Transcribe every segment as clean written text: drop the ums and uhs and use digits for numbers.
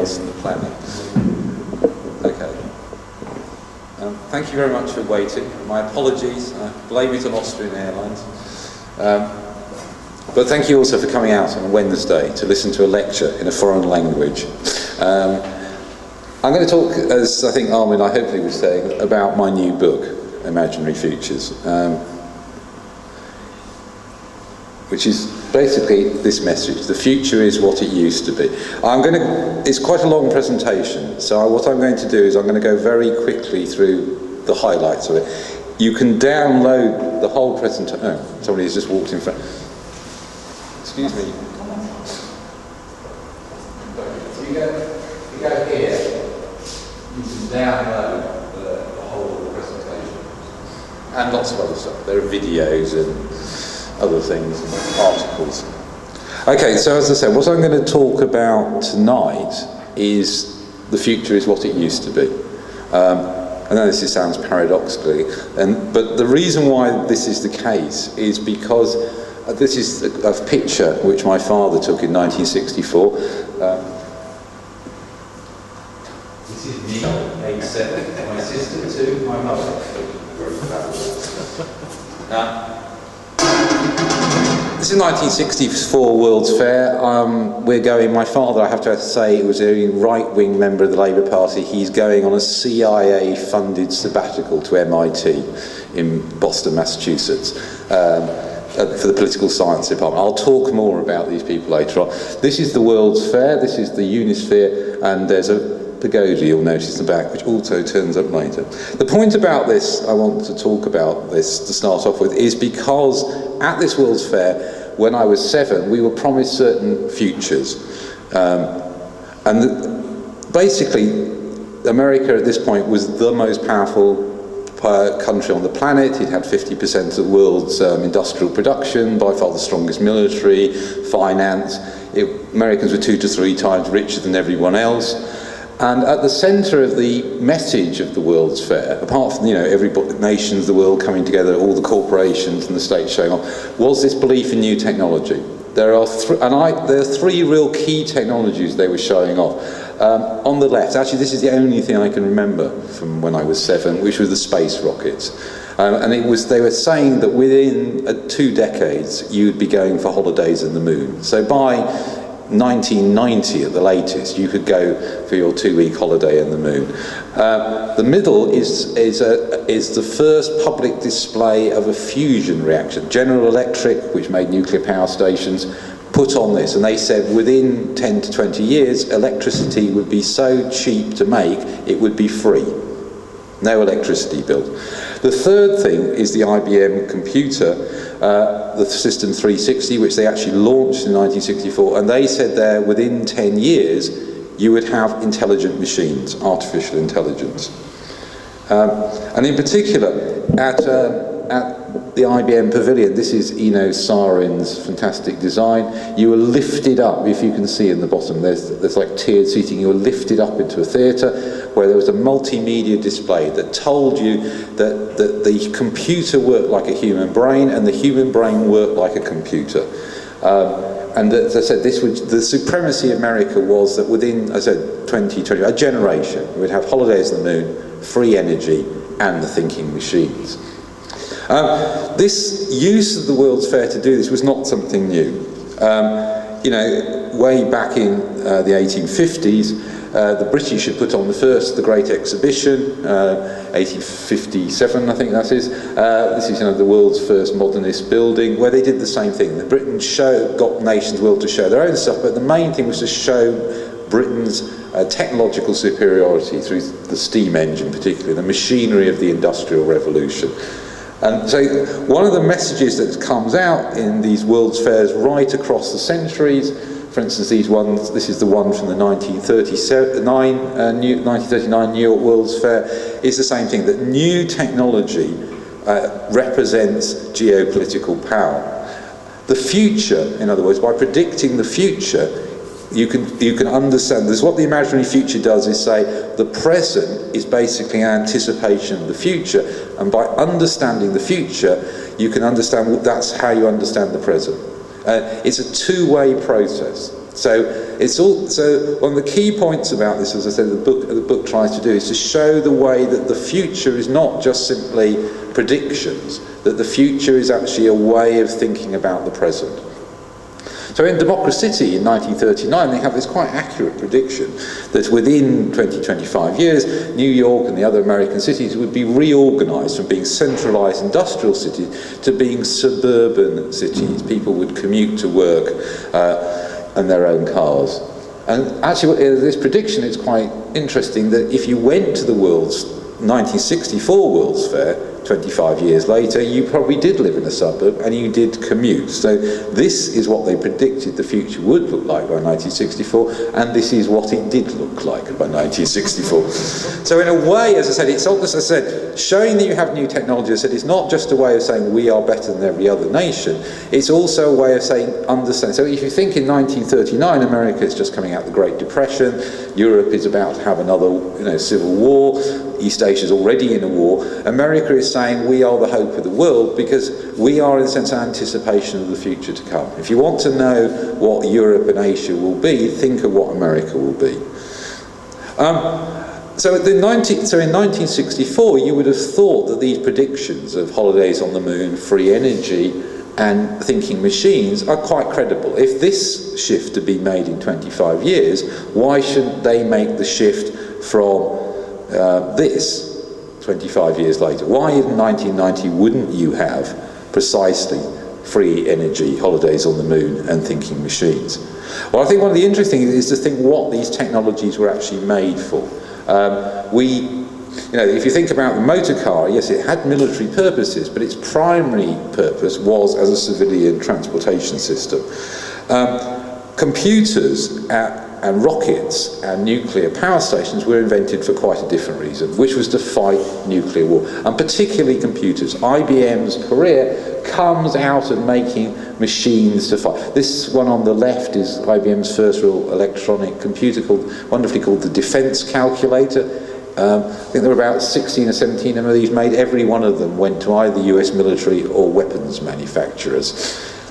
else on the planet. Okay. Thank you very much for waiting. My apologies. I blame it on Austrian Airlines. But thank you also for coming out on a Wednesday to listen to a lecture in a foreign language. I'm going to talk, as I think Armin, I hopefully was saying, about my new book, Imaginary Futures, which is basically this message: the future is what it used to be. It's quite a long presentation, so what I'm going to do is I'm going to go very quickly through the highlights of it. You can download the whole presentation. Oh, somebody has just walked in front. Excuse me. So you go here, you can download the whole of the presentation. And lots of other stuff. There are videos and other things, and articles. Okay, so as I said, what I'm going to talk about tonight is the future is what it used to be. I know this sounds paradoxical, but the reason why this is the case is because this is a picture which my father took in 1964. This is me, age 7, my sister 2, my mother. This is 1964 World's Fair. My father, I have to say, was a right-wing member of the Labour Party. He's going on a CIA-funded sabbatical to MIT in Boston, Massachusetts, for the political science department. I'll talk more about these people later on. This is the World's Fair, this is the Unisphere, and there's a pagoda, you'll notice in the back, which also turns up later. The point about this, I want to talk about this to start off with, is because at this World's Fair, when I was 7, we were promised certain futures. Basically, America at this point was the most powerful country on the planet. It had 50% of the world's industrial production, by far the strongest military, finance. Americans were 2 to 3 times richer than everyone else. And at the centre of the message of the World's Fair, apart from every nations of the world coming together, all the corporations and the states showing off, was this belief in new technology. There are 3 real key technologies they were showing off. On the left, actually this is the only thing I can remember from when I was 7, which was the space rockets. And they were saying that within 2 decades you would be going for holidays in the moon. So by 1990 at the latest, you could go for your 2-week holiday in the moon. The middle is the first public display of a fusion reaction. General Electric, which made nuclear power stations, put on this, and they said within 10 to 20 years, electricity would be so cheap to make, it would be free. No electricity bill. The third thing is the IBM computer, the System 360, which they actually launched in 1964, and they said there within 10 years you would have intelligent machines, artificial intelligence. And in particular, at the IBM Pavilion, this is Eno Sarin's fantastic design, you were lifted up, if you can see in the bottom, there's like tiered seating, you were lifted up into a theatre where there was a multimedia display that told you that the computer worked like a human brain and the human brain worked like a computer. And as I said, the supremacy of America was that within, as I said, 20, a generation, we'd have holidays on the moon, free energy, and the thinking machines. This use of the World's Fair to do this was not something new. Way back in the 1850s, the British had put on the Great Exhibition, 1857 I think that is. This is the world's first modernist building, where they did the same thing. The Britain got nations of the world to show their own stuff, but the main thing was to show Britain's technological superiority through the steam engine, particularly the machinery of the Industrial Revolution. And so one of the messages that comes out in these World's Fairs right across the centuries, for instance, this is the one from the 1939 New York World's Fair, is the same thing, that new technology represents geopolitical power. The future, in other words, by predicting the future, you can understand this. What the imaginary future does is say the present is basically an anticipation of the future, and by understanding the future, you can understand that's how you understand the present. It's a two-way process. So it's all. So one of the key points about this, as I said, the book tries to do is to show the way that the future is not just simply predictions, that the future is actually a way of thinking about the present. So in Democracy in 1939, they have this quite accurate prediction that within 20-25 years, New York and the other American cities would be reorganized from being centralized industrial cities to being suburban cities. People would commute to work and their own cars. And actually, this prediction is quite interesting, that if you went to the 1964 World's Fair, 25 years later, you probably did live in a suburb and you did commute. So this is what they predicted the future would look like by 1964, and this is what it did look like by 1964. So in a way, as I said, it's not, as I said, showing that you have new technology, as I said, it's not just a way of saying we are better than every other nation, it's also a way of saying understand. So if you think in 1939, America is just coming out of the Great Depression, Europe is about to have another civil war, East Asia is already in a war, America is saying we are the hope of the world because we are in a sense an anticipation of the future to come. If you want to know what Europe and Asia will be, think of what America will be. So in 1964 you would have thought that these predictions of holidays on the moon, free energy and thinking machines are quite credible. If this shift had been made in 25 years, why shouldn't they make the shift from this 25 years later? Why in 1990 wouldn't you have precisely free energy, holidays on the moon and thinking machines? Well, I think one of the interesting things is to think what these technologies were actually made for. If you think about the motor car, yes, it had military purposes, but its primary purpose was as a civilian transportation system. Computers and rockets and nuclear power stations were invented for quite a different reason, which was to fight nuclear war, and particularly computers. IBM's career comes out of making machines to fight. This one on the left is IBM's first real electronic computer, wonderfully called the defense calculator. I think there were about 16 or 17 of these made. Every one of them went to either US military or weapons manufacturers.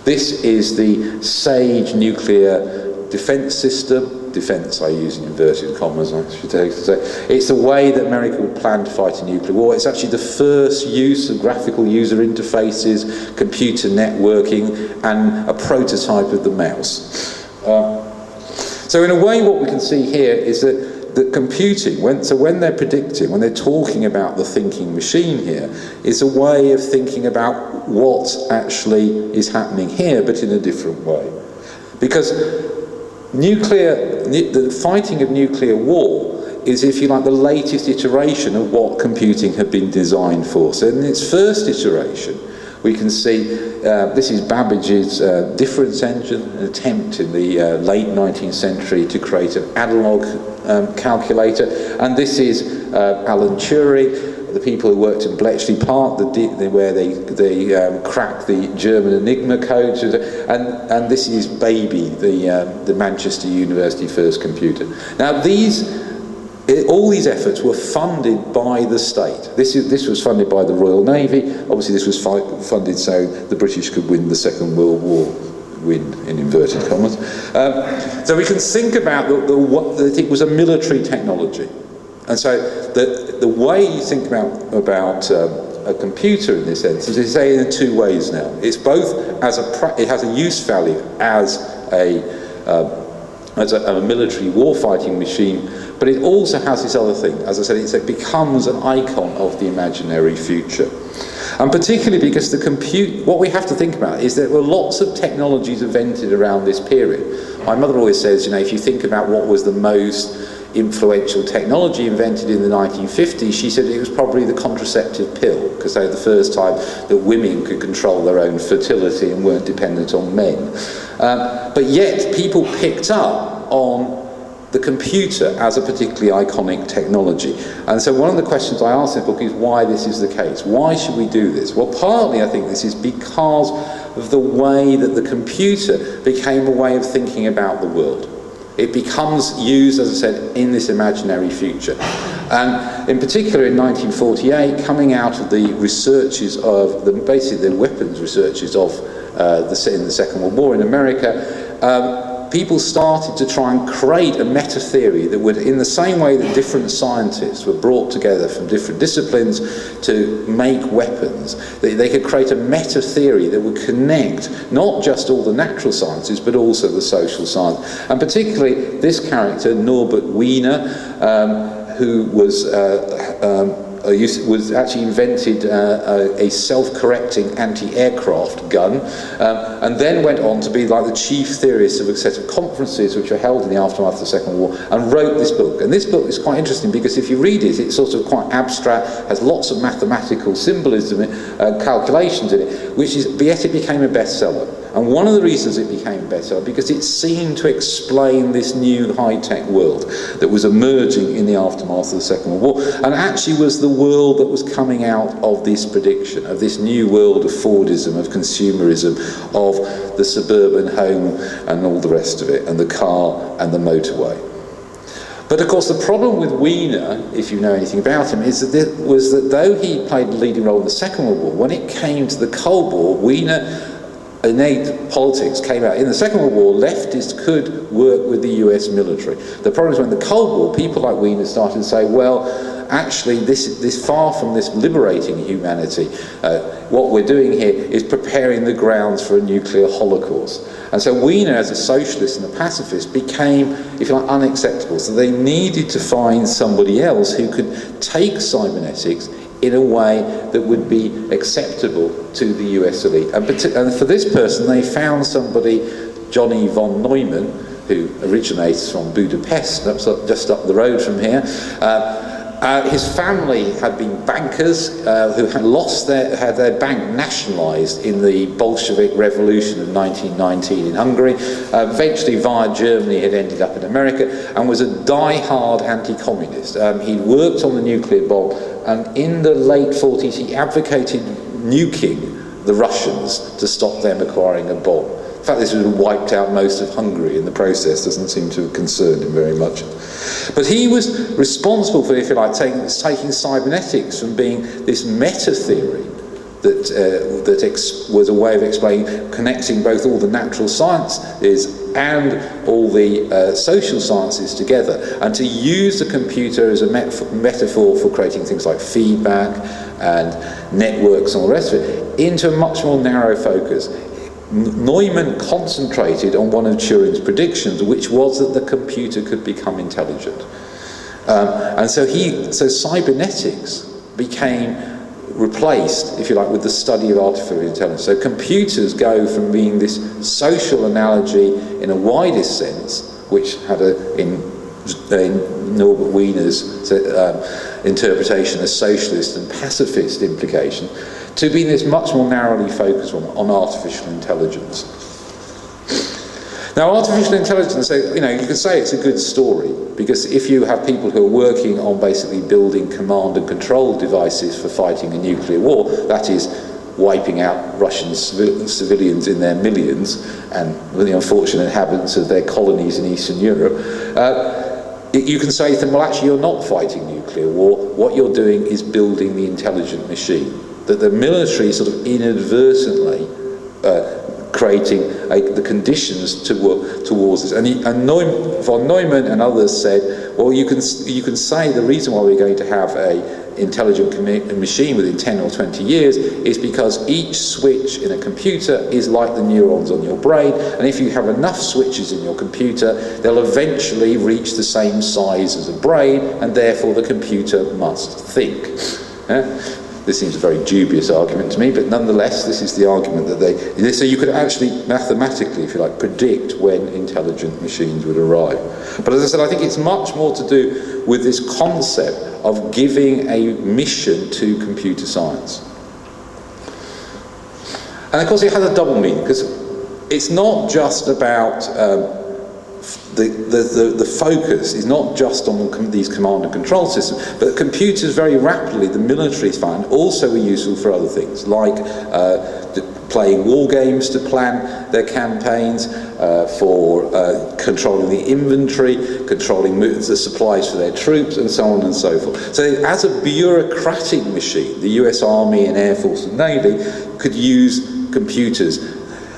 This is the SAGE nuclear defense system. Defense, I use in inverted commas, I should say. It's the way that America would plan to fight a nuclear war. It's actually the first use of graphical user interfaces, computer networking, and a prototype of the mouse. So in a way, what we can see here is that computing, when they're predicting, when they're talking about the thinking machine here, is a way of thinking about what actually is happening here, but in a different way. Because the fighting of nuclear war is, if you like, the latest iteration of what computing had been designed for. So in its first iteration, we can see this is Babbage's difference engine, an attempt in the late 19th century to create an analog calculator, and this is Alan Turing, the people who worked in Bletchley Park, where they cracked the German Enigma codes, and this is Baby, the Manchester University first computer. Now all these efforts were funded by the state. This was funded by the Royal Navy. Obviously this was funded so the British could win the Second World War. Win in inverted commas. So we can think about that it was a military technology. And so the way you think about a computer in this sense is say in two ways now. It's both it has a use value as a military war-fighting machine, but it also has this other thing. As I said, it becomes an icon of the imaginary future. And particularly because what we have to think about is there were lots of technologies invented around this period. My mother always says, if you think about what was the most influential technology invented in the 1950s, she said it was probably the contraceptive pill, because they were the first time that women could control their own fertility and weren't dependent on men. But yet people picked up on the computer as a particularly iconic technology. And so one of the questions I asked in the book is why this is the case. Why should we do this? Well, partly I think this is because of the way that the computer became a way of thinking about the world. It becomes used, as I said, in this imaginary future. And in particular in 1948, coming out of the researches of, basically the weapons researches of in the Second World War in America, people started to try and create a meta-theory that would, in the same way that different scientists were brought together from different disciplines to make weapons, they could create a meta-theory that would connect not just all the natural sciences, but also the social science. And particularly this character, Norbert Wiener, who was actually invented a self-correcting anti-aircraft gun, and then went on to be like the chief theorist of a set of conferences which were held in the aftermath of the Second World War, and wrote this book. And this book is quite interesting because if you read it, it's sort of quite abstract, has lots of mathematical symbolism, calculations in it, yet it became a bestseller. And one of the reasons it became a bestseller because it seemed to explain this new high-tech world that was emerging in the aftermath of the Second World War, and actually was the world that was coming out of this prediction, of this new world of Fordism, of consumerism, of the suburban home and all the rest of it, and the car and the motorway. But of course the problem with Wiener, if you know anything about him, is that though he played a leading role in the Second World War, when it came to the Cold War, Wiener innate politics came out. In the Second World War, leftists could work with the US military. The problem is when the Cold War, people like Wiener started to say, well, actually, this far from this liberating humanity, what we're doing here is preparing the grounds for a nuclear holocaust. And so Wiener, as a socialist and a pacifist, became, if you like, unacceptable. So they needed to find somebody else who could take cybernetics in a way that would be acceptable to the US elite. And for this person, they found somebody, Johnny von Neumann, who originates from Budapest, just up the road from here. His family had been bankers who had their bank nationalised in the Bolshevik Revolution of 1919 in Hungary. Eventually, via Germany, had ended up in America and was a die-hard anti-communist. He'd worked on the nuclear bomb, and in the late 40s, he advocated nuking the Russians to stop them acquiring a bomb. In fact, this would have wiped out most of Hungary in the process. Doesn't seem to have concerned him very much. But he was responsible for, if you like, taking cybernetics from being this meta-theory that was a way of explaining, connecting both all the natural sciences and all the social sciences together, and to use the computer as a metaphor for creating things like feedback and networks and all the rest of it, into a much more narrow focus. Neumann concentrated on one of Turing's predictions, which was that the computer could become intelligent. And so cybernetics became replaced, if you like, with the study of artificial intelligence. So computers go from being this social analogy in a widest sense, which had in Norbert Wiener's interpretation a socialist and pacifist implication, to being this much more narrowly focused on artificial intelligence. Now, artificial intelligence, you know, you can say it's a good story, because if you have people who are working on basically building command and control devices for fighting a nuclear war, that is, wiping out Russian civilians in their millions, and the unfortunate inhabitants of their colonies in Eastern Europe, you can say to them, well, actually, you're not fighting nuclear war. What you're doing is building the intelligent machine. That the military sort of inadvertently creating the conditions towards this. And von Neumann and others said, well, you can say the reason why we're going to have a intelligent machine within 10 or 20 years is because each switch in a computer is like the neurons on your brain, and if you have enough switches in your computer, they'll eventually reach the same size as a brain, and therefore the computer must think. This seems a very dubious argument to me, but nonetheless, this is the argument that so you could actually mathematically, if you like, predict when intelligent machines would arrive. But as I said, I think it's much more to do with this concept of giving a mission to computer science. And of course it has a double meaning, because it's not just about the focus is not just on these command and control systems, but computers very rapidly, the militaries find, also are useful for other things, like playing war games to plan their campaigns, for controlling the inventory, controlling the supplies for their troops, and so on and so forth. So as a bureaucratic machine, the US Army and Air Force and Navy could use computers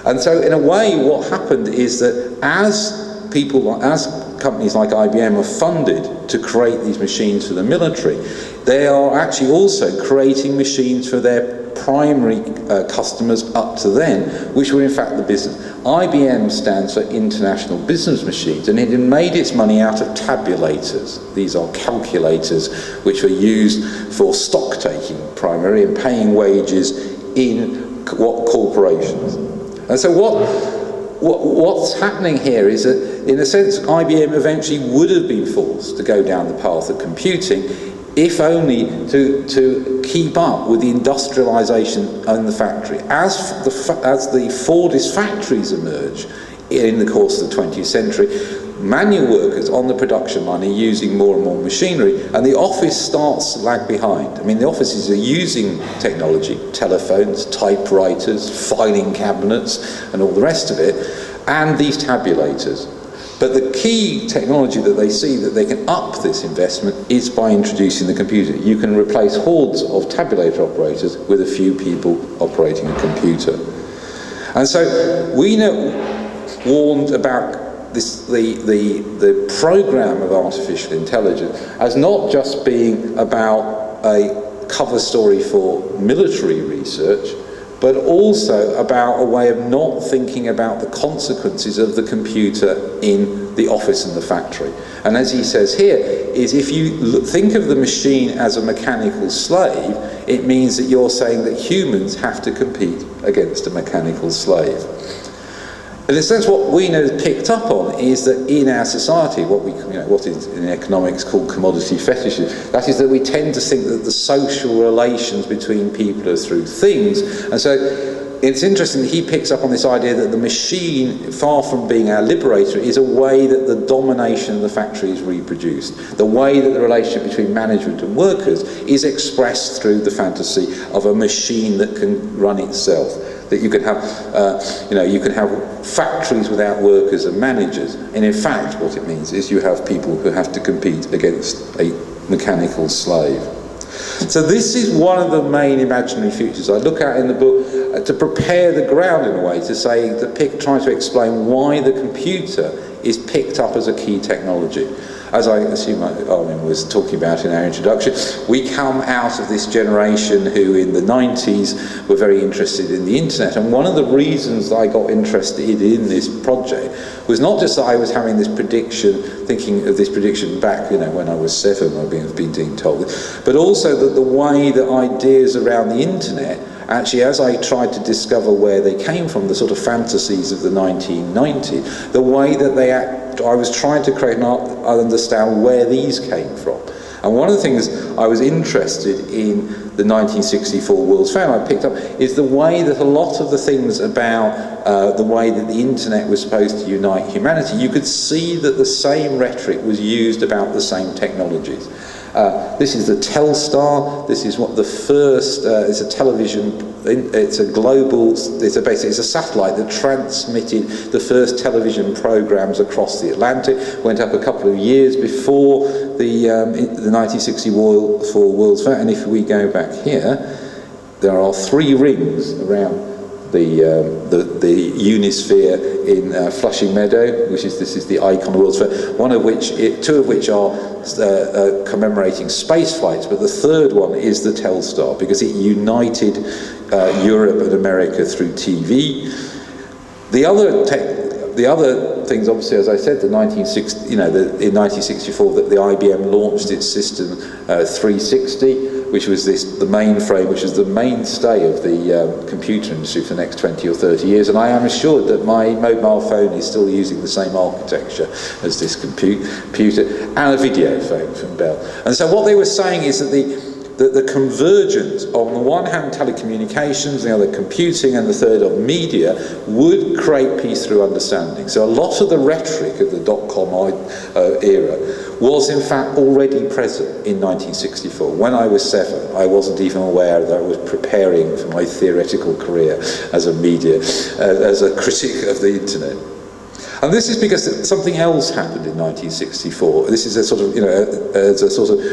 And so in a way what happened is that as companies like IBM are funded to create these machines for the military, they are actually also creating machines for their primary customers up to then, which were in fact the business. IBM stands for International Business Machines, and it had made its money out of tabulators. These are calculators which were used for stock taking primarily and paying wages in corporations. And so what's happening here is that, in a sense, IBM eventually would have been forced to go down the path of computing, if only to keep up with the industrialization in the factory. As the Fordist factories emerge in the course of the 20th century, manual workers on the production line are using more and more machinery, and the office starts to lag behind. I mean, the offices are using technology, telephones, typewriters, filing cabinets, and all the rest of it, and these tabulators. But the key technology that they see that they can up this investment is by introducing the computer. You can replace hordes of tabulator operators with a few people operating a computer. And so we warned about the program of artificial intelligence as not just being about a cover story for military research, but also about a way of not thinking about the consequences of the computer in the office and the factory. And as he says here, is if you think of the machine as a mechanical slave, it means that you're saying that humans have to compete against a mechanical slave. In a sense, what we know picked up on is that in our society, what is in economics called commodity fetishes, that is that we tend to think that the social relations between people are through things. And so it's interesting that he picks up on this idea that the machine, far from being our liberator, is a way that the domination of the factory is reproduced. The way that the relationship between management and workers is expressed through the fantasy of a machine that can run itself. That you can have, you can have factories without workers and managers, and in fact, what it means is you have people who have to compete against a mechanical slave. So this is one of the main imaginary futures I look at in the book to prepare the ground in a way to say try to explain why the computer is picked up as a key technology. As I assume Armin was talking about in our introduction, we come out of this generation who in the 90s were very interested in the internet, and one of the reasons I got interested in this project was not just that I was having this prediction, thinking of this prediction back, when I was 7, I've been being told, but also that the way that ideas around the internet, actually, as I tried to discover where they came from, the sort of fantasies of the 1990s, the way that I was trying to understand where these came from. And one of the things I was interested in the 1964 World's Fair I picked up is the way that a lot of the things about the way that the internet was supposed to unite humanity, you could see that the same rhetoric was used about the same technologies. This is the Telstar. This is what the first. It's a television. It's a global. It's a satellite that transmitted the first television programs across the Atlantic. Went up a couple of years before the 1964 World's Fair. And if we go back here, there are 3 rings around the Unisphere in Flushing Meadow, this is the icon of the World's Fair. Two of which are commemorating space flights, but the third one is the Telstar because it united Europe and America through TV. The other things, obviously, as I said, in 1964, that the IBM launched its system 360. Which was the mainframe, which is the mainstay of the computer industry for the next 20 or 30 years. And I am assured that my mobile phone is still using the same architecture as this computer, and a video phone from Bell. And so what they were saying is that the convergence of, on the one hand, telecommunications, the other computing, and the third of media, would create peace through understanding. So a lot of the rhetoric of the dot-com era was in fact already present in 1964. When I was 7, I wasn't even aware that I was preparing for my theoretical career as a as a critic of the internet. And this is because something else happened in 1964. This is a sort of,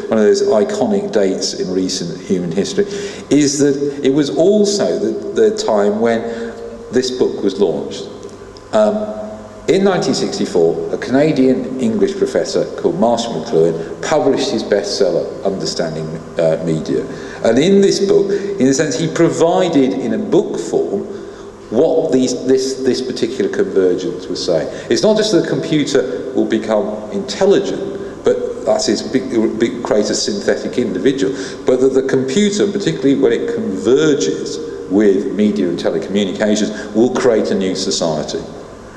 one of those iconic dates in recent human history, is that it was also the time when this book was launched. In 1964, a Canadian English professor called Marshall McLuhan published his bestseller, Understanding Media. And in this book, in a sense, he provided in a book form what this particular convergence was saying. It's not just that the computer will become intelligent, but that is create a synthetic individual, but that the computer, and particularly when it converges with media and telecommunications, will create a new society.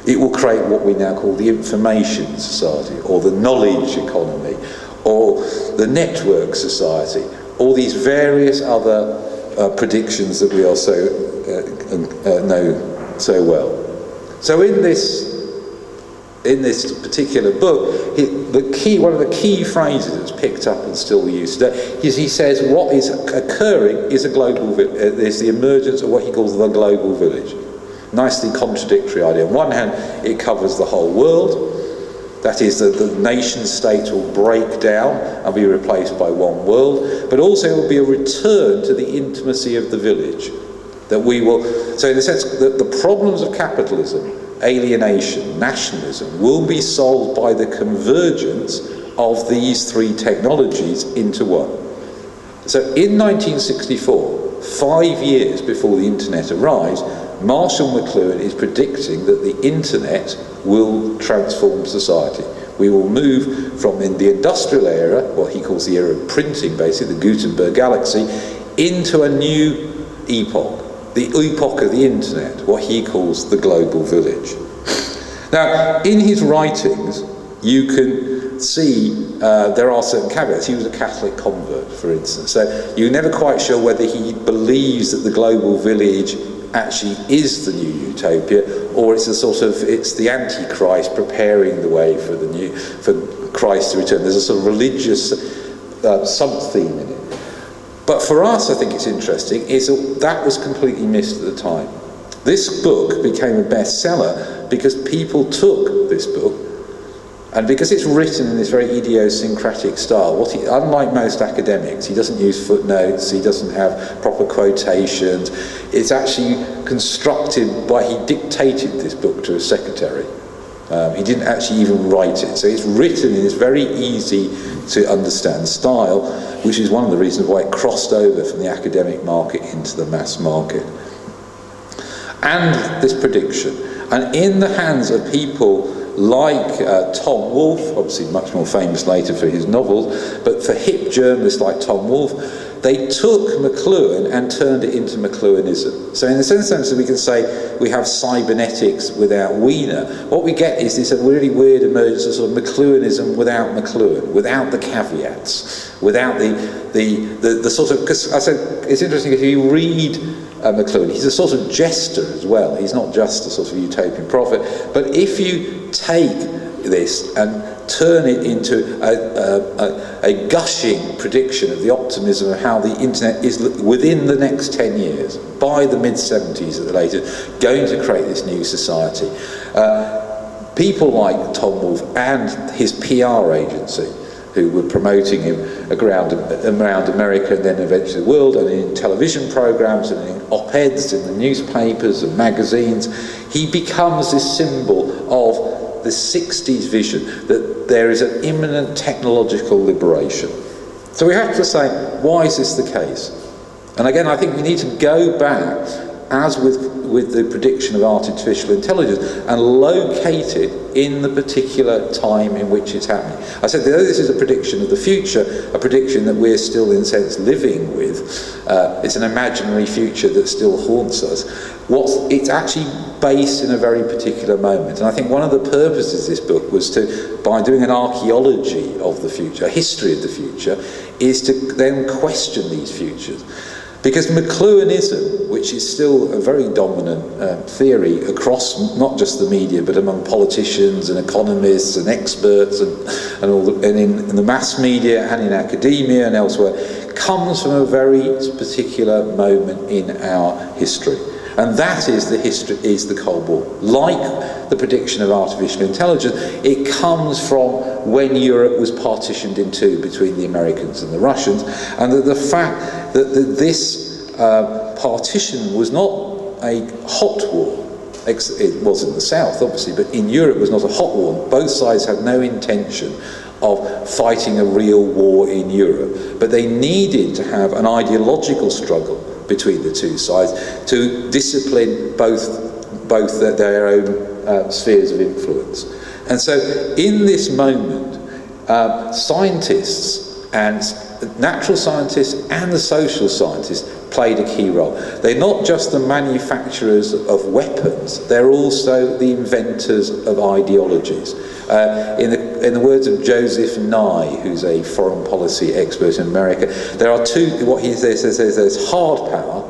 It will create what we now call the information society, or the knowledge economy, or the network society, all these various other predictions that we also know so well. So in this particular book, one of the key phrases that's picked up and still used today is he says what is occurring is is the emergence of what he calls the global village. Nicely contradictory idea. On one hand, it covers the whole world. That is, that the nation states will break down and be replaced by one world, but also it will be a return to the intimacy of the village. That we will, so in a sense, the problems of capitalism, alienation, nationalism, will be solved by the convergence of these three technologies into one. So in 1964, 5 years before the internet arrives, Marshall McLuhan is predicting that the internet will transform society. We will move from in the industrial era, what he calls the era of printing, basically, the Gutenberg galaxy, into a new epoch, the epoch of the internet, what he calls the global village. Now, in his writings, you can see there are certain caveats. He was a Catholic convert, for instance, so you're never quite sure whether he believes that the global village actually is the new utopia, or it's it's the Antichrist preparing the way for Christ to return. There's a sort of religious sub-theme in it. But for us, I think it's interesting, is that was completely missed at the time. This book became a bestseller because people took this book, and because it's written in this very idiosyncratic style, unlike most academics, he doesn't use footnotes, he doesn't have proper quotations. It's actually constructed he dictated this book to a secretary. He didn't actually even write it. So it's written in this very easy to understand style, which is one of the reasons why it crossed over from the academic market into the mass market. And this prediction, and in the hands of people like Tom Wolfe, obviously much more famous later for his novels, but for hip journalists like Tom Wolfe, they took McLuhan and turned it into McLuhanism. So in the sense that we can say we have cybernetics without Wiener, what we get is this really weird emergence of sort of McLuhanism without McLuhan, without the caveats, without the sort of, because I said it's interesting if you read McLuhan, he's a sort of jester as well. He's not just a sort of utopian prophet, but if you take this and turn it into a gushing prediction of the optimism of how the internet is within the next 10 years, by the mid-70s at the latest, going to create this new society. People like Tom Wolfe and his PR agency, who were promoting him around America and then eventually the world, and in television programs and in op-eds in the newspapers and magazines, he becomes this symbol of the 60s vision that there is an imminent technological liberation. So we have to say, why is this the case? And again, I think we need to go back, as with the prediction of artificial intelligence, and locate it in the particular time in which it's happening. I said, though this is a prediction of the future, a prediction that we're still, in a sense, living with, it's an imaginary future that still haunts us. It's actually based in a very particular moment. And I think one of the purposes of this book was by doing an archaeology of the future, a history of the future, is to then question these futures. Because McLuhanism, which is still a very dominant theory across not just the media, but among politicians and economists and experts and in the mass media and in academia and elsewhere, comes from a very particular moment in our history. And that is the Cold War. Like the prediction of artificial intelligence, it comes from when Europe was partitioned in two between the Americans and the Russians, and that the fact that this partition was not a hot war. It was in the south, obviously, but in Europe it was not a hot war. Both sides had no intention of fighting a real war in Europe, but they needed to have an ideological struggle between the two sides to discipline both their own spheres of influence. And so in this moment, scientists and natural scientists and the social scientists played a key role. They're not just the manufacturers of weapons, they're also the inventors of ideologies. In the words of Joseph Nye, who's a foreign policy expert in America, there are two, what he says, there's hard power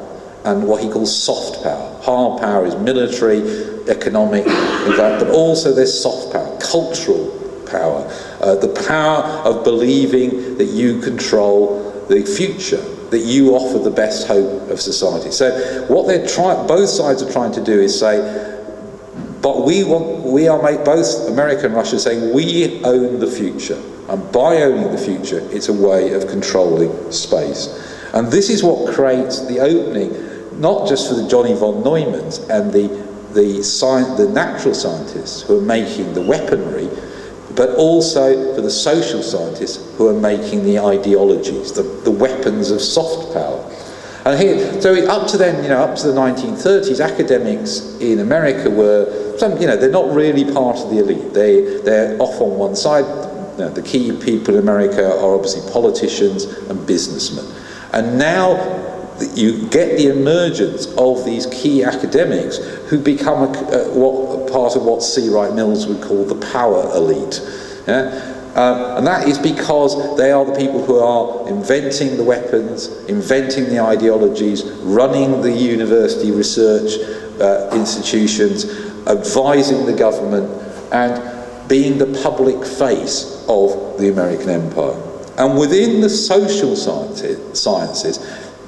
and what he calls soft power. Hard power is military, economic, but also there's soft power, cultural power, the power of believing that you control the future, that you offer the best hope of society. So what both sides are trying to do is say, but both America and Russia saying we own the future, and by owning the future, it's a way of controlling space. And this is what creates the opening, not just for the Johnny von Neumanns and the natural scientists who are making the weaponry, but also for the social scientists who are making the ideologies, the weapons of soft power. And here, so up to then, up to the 1930s, academics in America were they're not really part of the elite. They're off on one side. The key people in America are obviously politicians and businessmen. And now you get the emergence of these key academics who become part of what C. Wright Mills would call the power elite. Yeah? And that is because they are the people who are inventing the weapons, inventing the ideologies, running the university research institutions, advising the government, and being the public face of the American empire. And within the social sciences,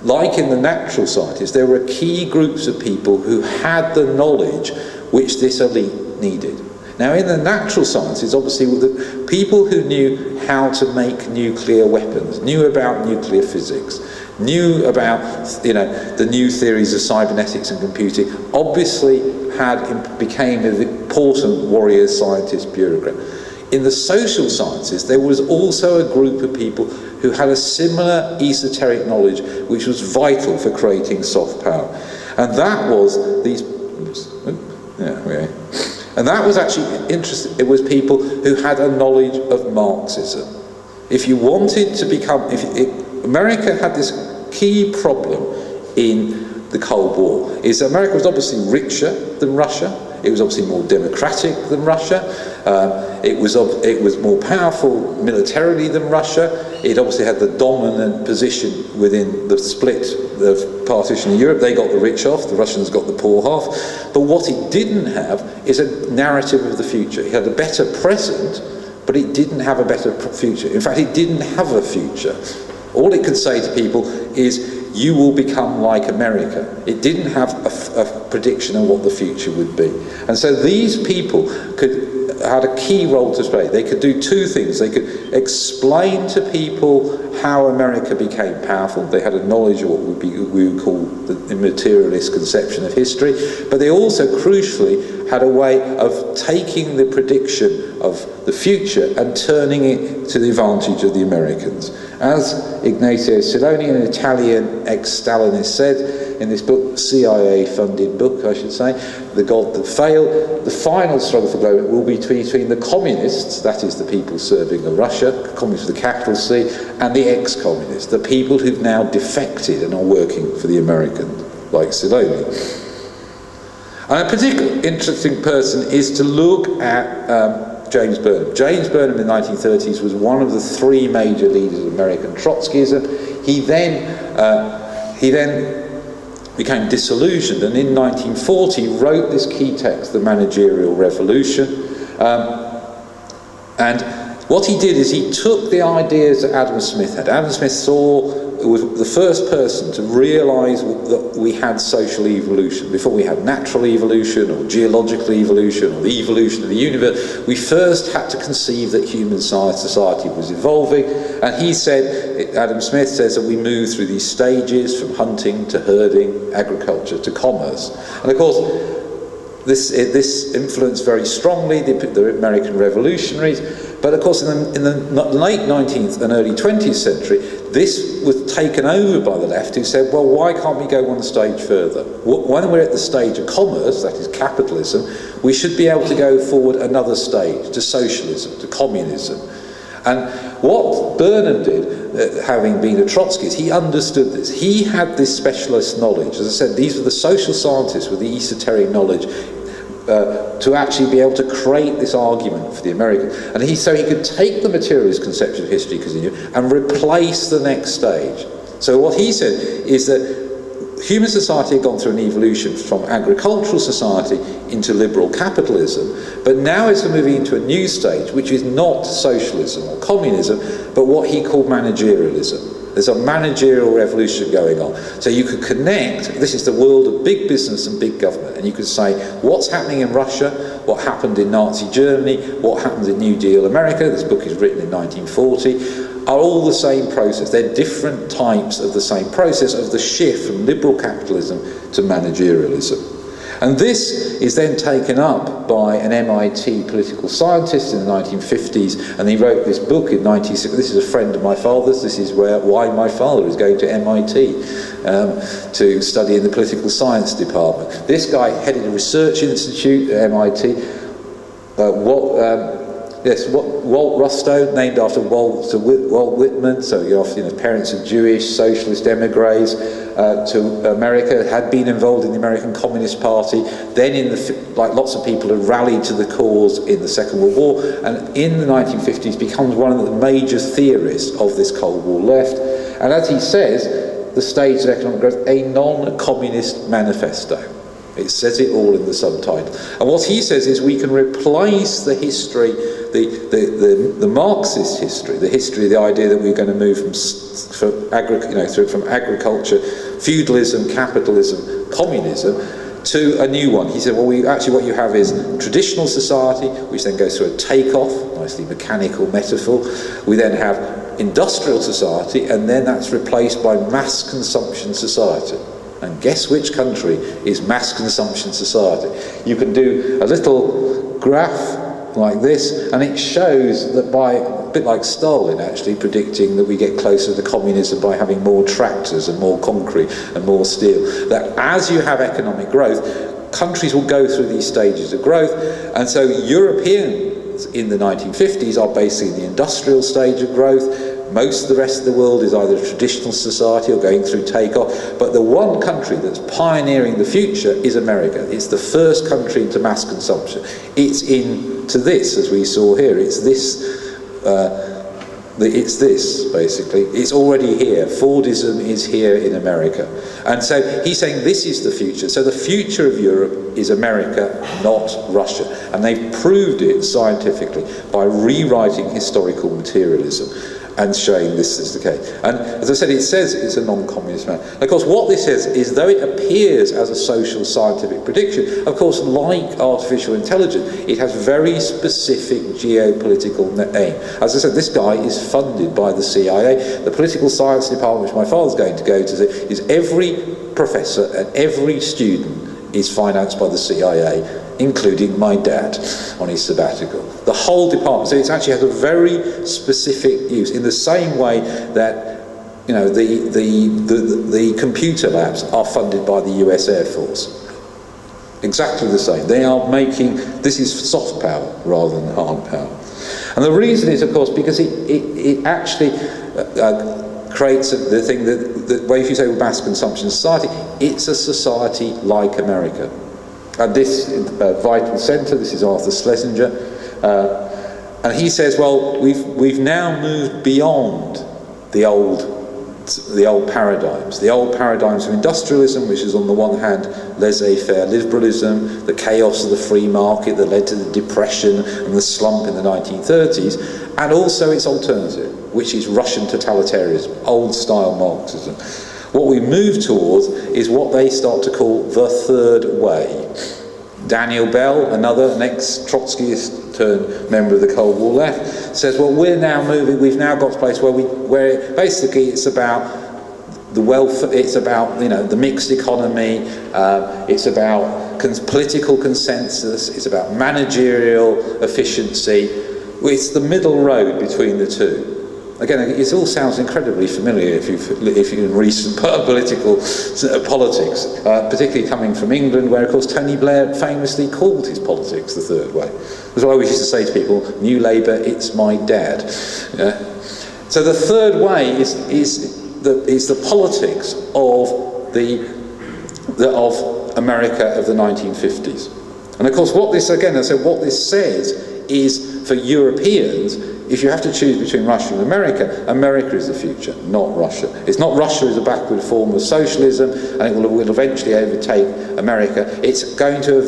like in the natural sciences, there were key groups of people who had the knowledge which this elite needed. Now, in the natural sciences, obviously, the people who knew how to make nuclear weapons, knew about nuclear physics, knew about, the new theories of cybernetics and computing, obviously became an important warrior, scientist, bureaucrat. In the social sciences, there was also a group of people who had a similar esoteric knowledge which was vital for creating soft power. And that was And that was actually interesting. It was people who had a knowledge of Marxism. If you wanted to become... America had this key problem in the Cold War, is that America was obviously richer than Russia. It was obviously more democratic than Russia. It was more powerful militarily than Russia. It obviously had the dominant position within the split of partition in Europe. They got the rich half, the Russians got the poor half. But what it didn't have is a narrative of the future. It had a better present, but it didn't have a better future. In fact, it didn't have a future. All it could say to people is, you will become like America. It didn't have a prediction of what the future would be. And so these people had a key role to play. They could do two things. They could explain to people how America became powerful. They had a knowledge of what we would call the materialist conception of history. But they also, crucially, had a way of taking the prediction of the future and turning it to the advantage of the Americans. As Ignazio Siloni, an Italian ex-Stalinist, said in this book, CIA-funded book, I should say, The God That Failed, the final struggle for global will be between the communists, that is the people serving of Russia, communists with a capital C, and the ex-communists, the people who've now defected and are working for the Americans, like Siloni. And a particularly interesting person is to look at James Burnham. James Burnham in the 1930s was one of the three major leaders of American Trotskyism. He then became disillusioned, and in 1940 wrote this key text, The Managerial Revolution. And what he did is he took the ideas that Adam Smith had. Adam Smith saw was the first person to realise that we had social evolution. Before we had natural evolution or geological evolution or the evolution of the universe, we first had to conceive that human society was evolving. And he said, Adam Smith says, that we move through these stages from hunting to herding, agriculture to commerce. And of course, this influenced very strongly the American revolutionaries, but of course in the late 19th and early 20th century, this was taken over by the left, who said, well, why can't we go one stage further? When we're at the stage of commerce, that is capitalism, we should be able to go forward another stage, to socialism, to communism. And what Burnham did, having been a Trotskyist, he understood this. He had this specialist knowledge. As I said, these were the social scientists with the esoteric knowledge to actually be able to create this argument for the American. And so he could take the materialist conception of history, because he knew, and replace the next stage. So what he said is that human society had gone through an evolution from agricultural society into liberal capitalism, but now it's moving into a new stage, which is not socialism or communism, but what he called managerialism. There's a managerial revolution going on. So you could connect, this is the world of big business and big government, and you could say what's happening in Russia, what happened in Nazi Germany, what happened in New Deal America, this book is written in 1940, are all the same process. They're different types of the same process of the shift from liberal capitalism to managerialism. And this is then taken up by an MIT political scientist in the 1950s, and he wrote this book in 1960. This is a friend of my father's. This is why my father is going to MIT to study in the political science department. This guy headed a research institute at MIT. Walt Rostow, named after Walt Whitman, so his parents are Jewish, socialist emigres to America, had been involved in the American Communist Party, then like lots of people had rallied to the cause in the Second World War, and in the 1950s becomes one of the major theorists of this Cold War left, and as he says, the stage of economic growth, a non-communist manifesto. It says it all in the subtitle. And what he says is we can replace the history, the Marxist history, the history of the idea that we're going to move from agriculture, feudalism, capitalism, communism, to a new one. He said, well, what you have is traditional society, which then goes through a takeoff, nicely mechanical metaphor. We then have industrial society, and then that's replaced by mass consumption society. And guess which country is mass consumption society? You can do a little graph like this, and it shows that a bit like Stalin actually predicting that we get closer to communism by having more tractors and more concrete and more steel, that as you have economic growth, countries will go through these stages of growth. And so Europeans in the 1950s are basically in the industrial stage of growth. Most of the rest of the world is either a traditional society or going through takeoff. But the one country that's pioneering the future is America. It's the first country into mass consumption. It's into this, as we saw here. It's this, basically. It's already here. Fordism is here in America. And so he's saying this is the future. So the future of Europe is America, not Russia. And they've proved it scientifically by rewriting historical materialism and showing this is the case. And as I said, it says it's a non-communist man. And of course, what this says is, though it appears as a social scientific prediction, of course, like artificial intelligence, it has very specific geopolitical aim. As I said, this guy is funded by the CIA. The political science department, which my father's going to go to, is every professor and every student is financed by the CIA, including my dad on his sabbatical. The whole department. So it actually has a very specific use, in the same way that the computer labs are funded by the US Air Force. Exactly the same. They are making, this is soft power rather than hard power. And the reason is, of course, because it actually creates the thing that if you say mass consumption society, it's a society like America. And this vital centre, this is Arthur Schlesinger, and he says, well, we've now moved beyond the old the old paradigms. The old paradigms of industrialism, which is on the one hand laissez-faire liberalism, the chaos of the free market that led to the depression and the slump in the 1930s, and also its alternative, which is Russian totalitarianism, old-style Marxism. What we move towards is what they start to call the third way. Daniel Bell, another ex-Trotskyist turned member of the Cold War left, says, well, we've now got to a place where basically it's about the wealth, it's about, you know, the mixed economy, it's about political consensus, it's about managerial efficiency. It's the middle road between the two. Again, it all sounds incredibly familiar if you're in recent politics, particularly coming from England, where, of course, Tony Blair famously called his politics the third way. That's why we used to say to people, New Labour, it's my dad. Yeah? So the third way is the politics of of America of the 1950s. And of course, what this says is, for Europeans, if you have to choose between Russia and America, America is the future, not Russia. It's not Russia as a backward form of socialism, and it will eventually overtake America. It's going to,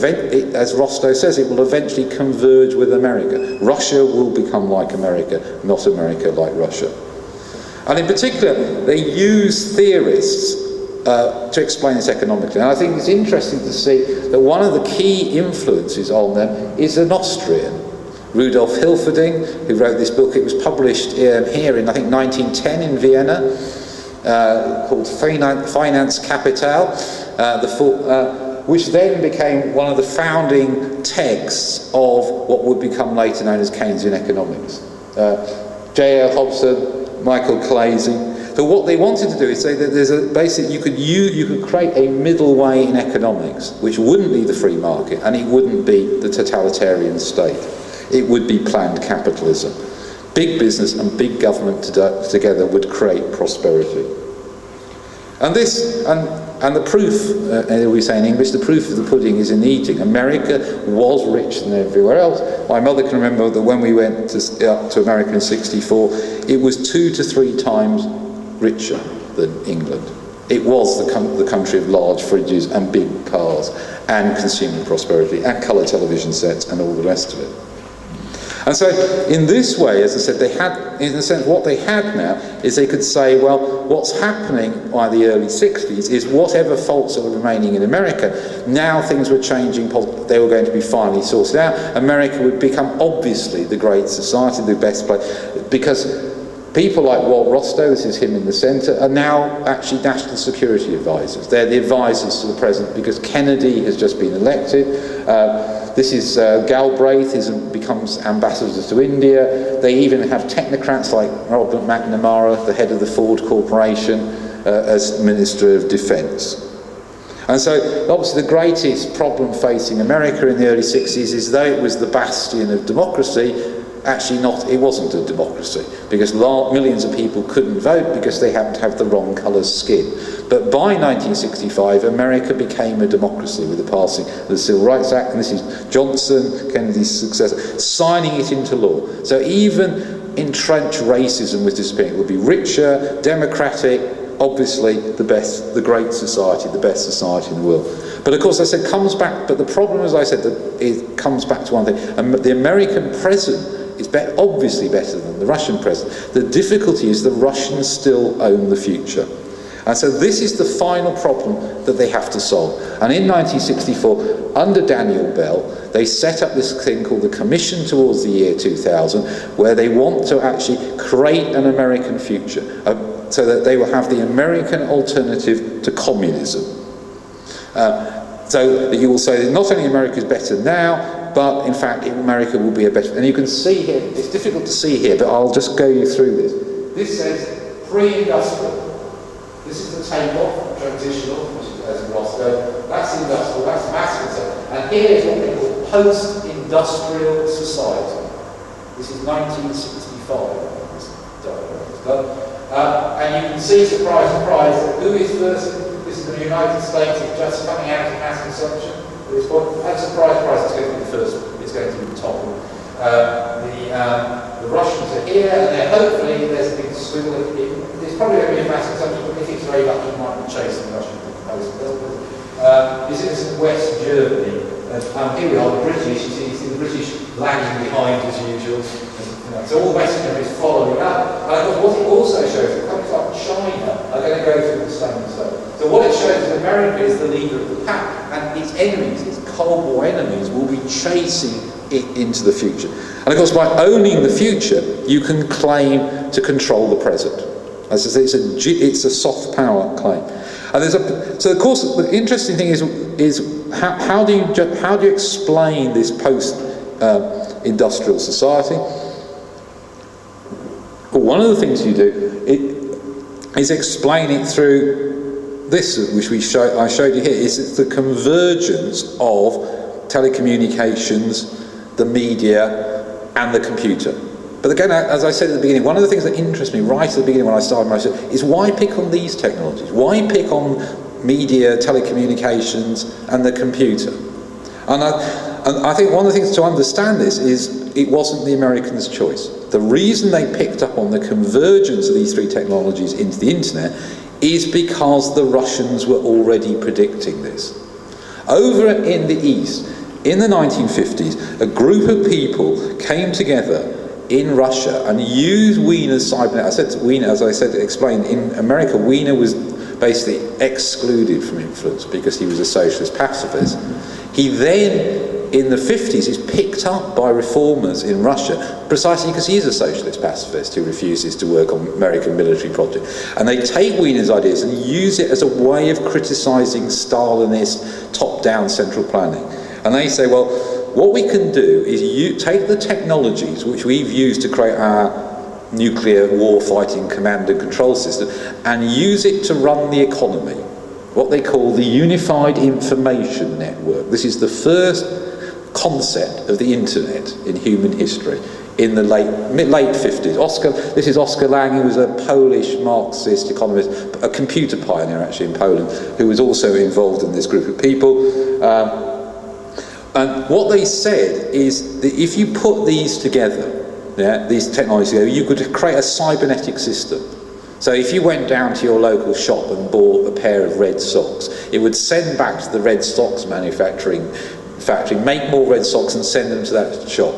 as Rostow says, it will eventually converge with America. Russia will become like America, not America like Russia. And in particular, they use theorists to explain this economically. And I think it's interesting to see that one of the key influences on them is an Austrian, Rudolf Hilferding, who wrote this book. It was published here in, I think, 1910 in Vienna, called Finance Capital, which then became one of the founding texts of what would become later known as Keynesian economics. J.L. Hobson, Michael Clazy. So what they wanted to do is say that there's a basic, you could create a middle way in economics, which wouldn't be the free market, and it wouldn't be the totalitarian state. It would be planned capitalism. Big business and big government together would create prosperity. And the proof, we say in English, the proof of the pudding is in the eating. America was richer than everywhere else. My mother can remember that when we went to America in '64, it was 2 to 3 times richer than England. It was the country of large fridges and big cars and consumer prosperity and colour television sets and all the rest of it. And so, in this way, as I said, they had, in a sense, what they had now is they could say, well, what's happening by the early 60s is whatever faults are remaining in America, now things were changing, they were going to be finally sorted out. America would become, obviously, the great society, the best place, because people like Walt Rostow, this is him in the centre, are now actually national security advisors. They're the advisors to the president because Kennedy has just been elected. This is Galbraith, who becomes ambassador to India. They even have technocrats like Robert McNamara, the head of the Ford Corporation, as Minister of Defence. And so, obviously, the greatest problem facing America in the early 60s is, though it was the bastion of democracy, actually it wasn't a democracy, because millions of people couldn't vote because they happened to have the wrong colour skin. But by 1965, America became a democracy with the passing of the Civil Rights Act, and this is Johnson, Kennedy's successor, signing it into law. So even entrenched racism was disappearing. It would be richer, democratic, obviously the great society, the best society in the world. But of course, I said, but the problem, as I said, that it comes back to one thing. The American present is obviously better than the Russian present. The difficulty is the Russians still own the future. And so this is the final problem that they have to solve. And in 1964, under Daniel Bell, they set up this thing called the Commission towards the year 2000, where they want to actually create an American future, so that they will have the American alternative to communism. So that you will say that not only America is better now, but in fact America will be a better... And you can see here, it's difficult to see here, but I'll just go you through this. This says pre-industrial. This is the takeoff, transitional, which is as in Roscoe. That's industrial, that's mass consumption. And here is what they call post-industrial society. This is 1965. This diagram is done. And you can see, surprise, surprise, who is first? This is the United States, it's just coming out of mass consumption at this point. And surprise, surprise, it's going to be the first, it's going to be the top. The the Russians are here, and then hopefully there's a big swing. There's probably going to be a massive subject, but if it's very lucky, it might be chasing the Russian proposal. Is in West Germany. Here we are, the British. You see the British lagging behind as usual. So all the Western countries following up. And of course, what it also shows is countries like China are going to go through the same stuff. So what it shows is America is the leader of the pack, and its enemies, its Cold War enemies, will be chasing it into the future. And of course, by owning the future, you can claim to control the present. As I say, it's a soft power claim. And so of course, the interesting thing is how do you explain this post-industrial society? Well, one of the things you do is explain it through this, which I showed you here. It's the convergence of telecommunications, the media, and the computer. But again, as I said at the beginning, one of the things that interests me right at the beginning when I started my research is why pick on these technologies? Why pick on media, telecommunications, and the computer? And I think one of the things to understand this is it wasn't the Americans' choice. The reason they picked up on the convergence of these three technologies into the internet is because the Russians were already predicting this. Over in the East, in the 1950s, a group of people came together in Russia and used Wiener's cybernet. As I said, explained, in America, Wiener was basically excluded from influence because he was a socialist pacifist. He then, in the 50s, is picked up by reformers in Russia precisely because he is a socialist pacifist who refuses to work on American military projects. And they take Wiener's ideas and use it as a way of criticising Stalinist top-down central planning. And they say, well, what we can do is take the technologies which we've used to create our nuclear war-fighting command and control system and use it to run the economy, what they call the Unified Information Network. This is the first concept of the internet in human history in the late 50s. This is Oskar Lange, who was a Polish Marxist economist, a computer pioneer actually in Poland, who was also involved in this group of people. And what they said is that if you put these together, these technologies together, you could create a cybernetic system. So if you went down to your local shop and bought a pair of red socks, it would send back to the red socks manufacturing factory, make more red socks and send them to that shop.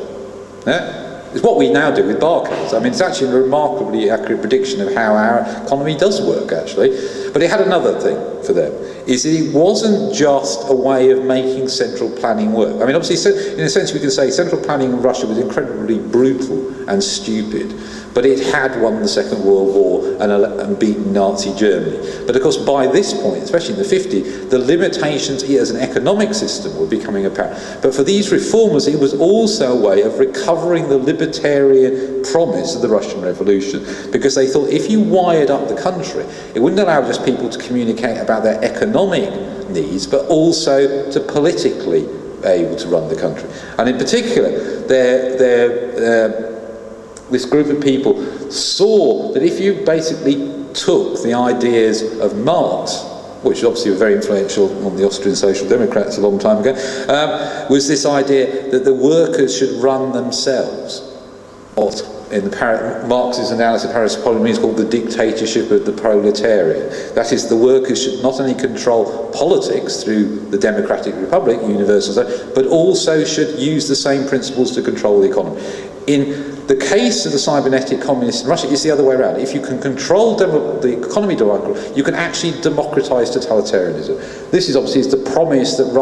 It's what we now do with barcodes. I mean, it's actually a remarkably accurate prediction of how our economy does work, actually. But it had another thing for them, is that it wasn't just a way of making central planning work. I mean, obviously, in a sense, we can say central planning in Russia was incredibly brutal and stupid, but it had won the Second World War and beaten Nazi Germany. But of course, by this point, especially in the 50s, the limitations as an economic system were becoming apparent. But for these reformers, it was also a way of recovering the libertarian promise of the Russian Revolution, because they thought if you wired up the country, it wouldn't allow just people to communicate about their economic needs, but also to politically be able to run the country. And in particular, this group of people saw that if you basically took the ideas of Marx, which obviously were very influential on the Austrian Social Democrats a long time ago, was this idea that the workers should run themselves. What in Marx's analysis of Paris Economy is called the dictatorship of the proletariat. That is, the workers should not only control politics through the democratic republic, universal, but also should use the same principles to control the economy. In the case of the cybernetic communists in Russia, it's the other way around. If you can control the economy, you can actually democratize totalitarianism. This is obviously the promise that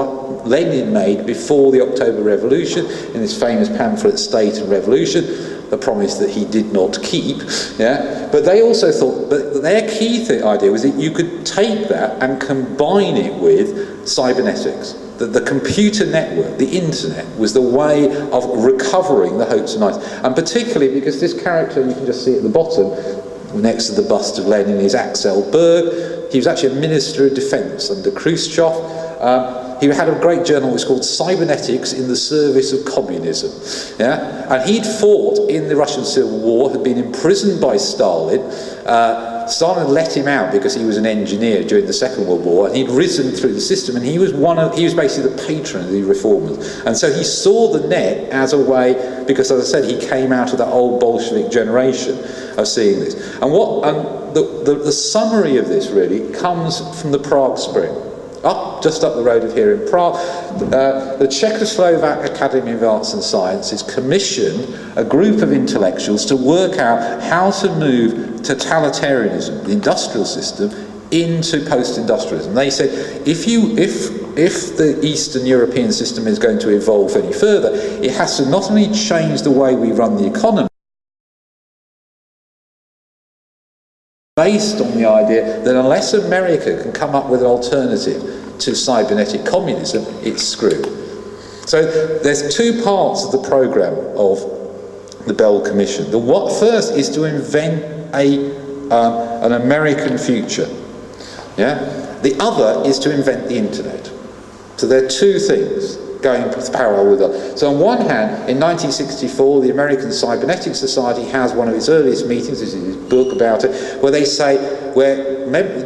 Lenin made before the October Revolution in his famous pamphlet State and Revolution, a promise that he did not keep. But they also thought, but their key idea was that you could take that and combine it with cybernetics. That the computer network, the internet, was the way of recovering the hopes and ideals. And particularly because this character, you can just see at the bottom, next to the bust of Lenin, is Axel Berg. He was actually a Minister of Defense under Khrushchev. He had a great journal which was called Cybernetics in the Service of Communism. And he'd fought in the Russian Civil War, had been imprisoned by Stalin, Stalin let him out because he was an engineer during the Second World War, and he'd risen through the system, and he was basically the patron of the reformers. And so he saw the net as a way, because as I said, he came out of that old Bolshevik generation of seeing this. And the summary of this really comes from the Prague Spring. Just up the road of here in Prague, the Czechoslovak Academy of Arts and Sciences commissioned a group of intellectuals to work out how to move totalitarianism, the industrial system, into post-industrialism. They said, if the Eastern European system is going to evolve any further, it has to not only change the way we run the economy, based on the idea that unless America can come up with an alternative to cybernetic communism, it's screwed. So there's two parts of the programme of the Bell Commission. The first is to invent an American future. Yeah? The other is to invent the internet. So there are two things going parallel with that. So on one hand, in 1964, the American Cybernetic Society has one of its earliest meetings, this is his book about it, where they say,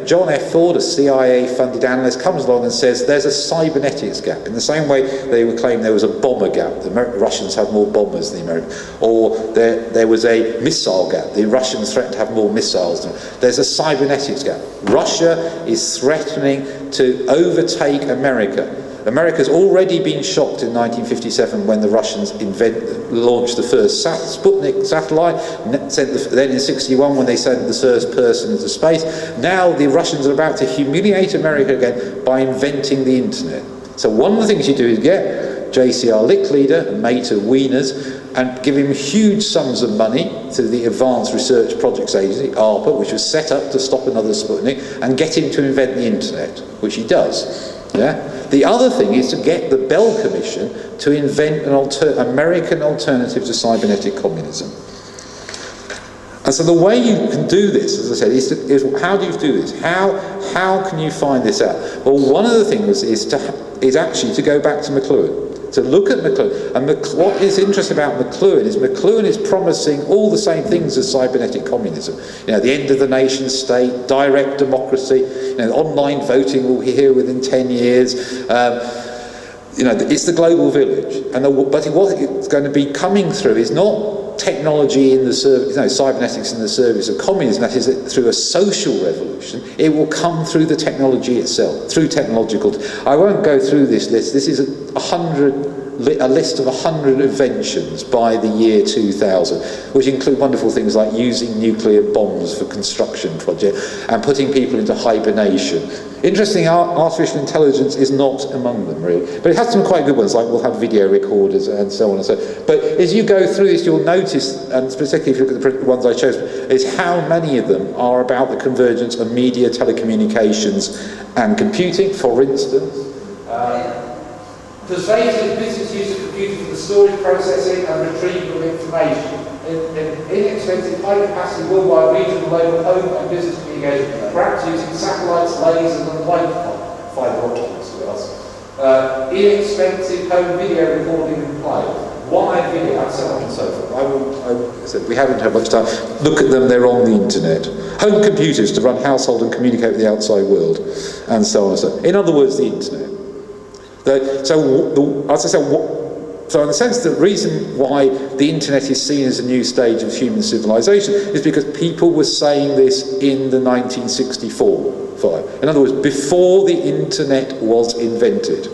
John F. Ford, a CIA-funded analyst, comes along and says there's a cybernetics gap. In the same way they would claim there was a bomber gap, the Russians have more bombers than the Americans, or there was a missile gap, the Russians threatened to have more missiles. There's a cybernetics gap. Russia is threatening to overtake America. America's already been shocked in 1957 when the Russians launched the first Sputnik satellite, then in 61 when they sent the first person into space. Now the Russians are about to humiliate America again by inventing the internet. So one of the things you do is get JCR Lick Leader, a mate of Wiener's, and give him huge sums of money to the Advanced Research Projects Agency, ARPA, which was set up to stop another Sputnik, and get him to invent the internet, which he does. Yeah? The other thing is to get the Bell Commission to invent an American alternative to cybernetic communism. And so the way you can do this, as I said, is how do you do this? How can you find this out? Well, one of the things is actually to go back to McLuhan. To look at McLuhan. And what is interesting about McLuhan is promising all the same things as cybernetic communism. You know, the end of the nation state, direct democracy, you know, online voting will be here within 10 years. You know, it's the global village. But what it's going to be coming through is not technology in the service, cybernetics in the service of communism, that is through a social revolution. It will come through the technology itself, through technological. I won't go through this list. This is a list of 100 inventions by the year 2000, which include wonderful things like using nuclear bombs for construction projects and putting people into hibernation. Interesting, artificial intelligence is not among them, really. But it has some quite good ones, like we'll have video recorders and so on and so on. But as you go through this, you'll notice, and particularly if you look at the ones I chose, is how many of them are about the convergence of media, telecommunications and computing. For instance, pervasive business use of computers for the storage, processing and retrieval of information. Inexpensive, high-capacity, worldwide, regional, local, home and business communication, perhaps using satellites, lasers and light fibre optics with us. Inexpensive home video recording and play. Wide video, and so on and so forth. We haven't had much time. Look at them, they're on the internet. Home computers to run household and communicate with the outside world, and so on and so on. In other words, the internet. So in the sense, the reason why the internet is seen as a new stage of human civilization is because people were saying this in the 1964. In other words, before the internet was invented.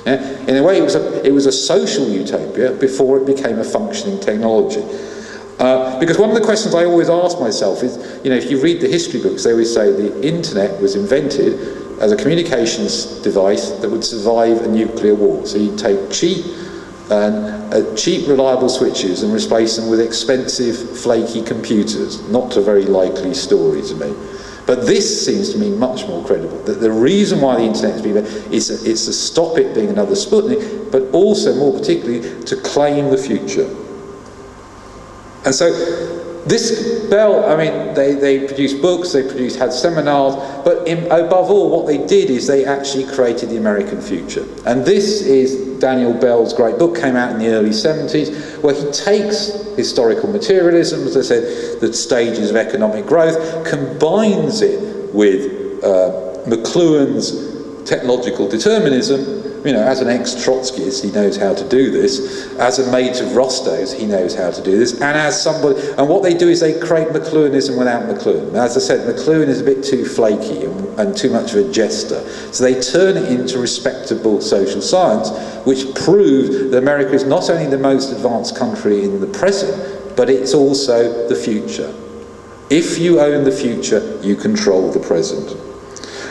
Yeah? In a way, it was a social utopia before it became a functioning technology. Because one of the questions I always ask myself is, if you read the history books, they always say the internet was invented as a communications device that would survive a nuclear war. So you take cheap, reliable switches and replace them with expensive, flaky computers. Not a very likely story to me. But this seems to me much more credible. That the reason why the internet has been invented is to stop it being another Sputnik, but also, more particularly, to claim the future. And so, this Bell, they produced books, had seminars, but above all, what they did is they actually created the American future. And this is Daniel Bell's great book came out in the early 70s, where he takes historical materialism, as I said, the stages of economic growth, combines it with McLuhan's technological determinism. You know, as an ex-Trotskyist, he knows how to do this. As a mate of Rostow's, he knows how to do this. And as somebody, and what they do is they create McLuhanism without McLuhan. Now, as I said, McLuhan is a bit too flaky and too much of a jester. So they turn it into respectable social science, which proved that America is not only the most advanced country in the present, but it's also the future. If you own the future, you control the present.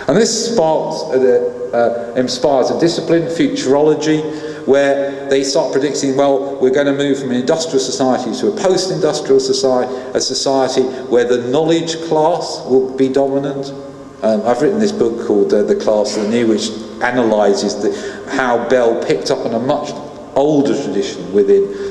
And this inspires a discipline, futurology, where they start predicting, well, we're going to move from an industrial society to a post-industrial society, a society where the knowledge class will be dominant. I've written this book called The Class of the New, which analyses how Bell picked up on a much older tradition within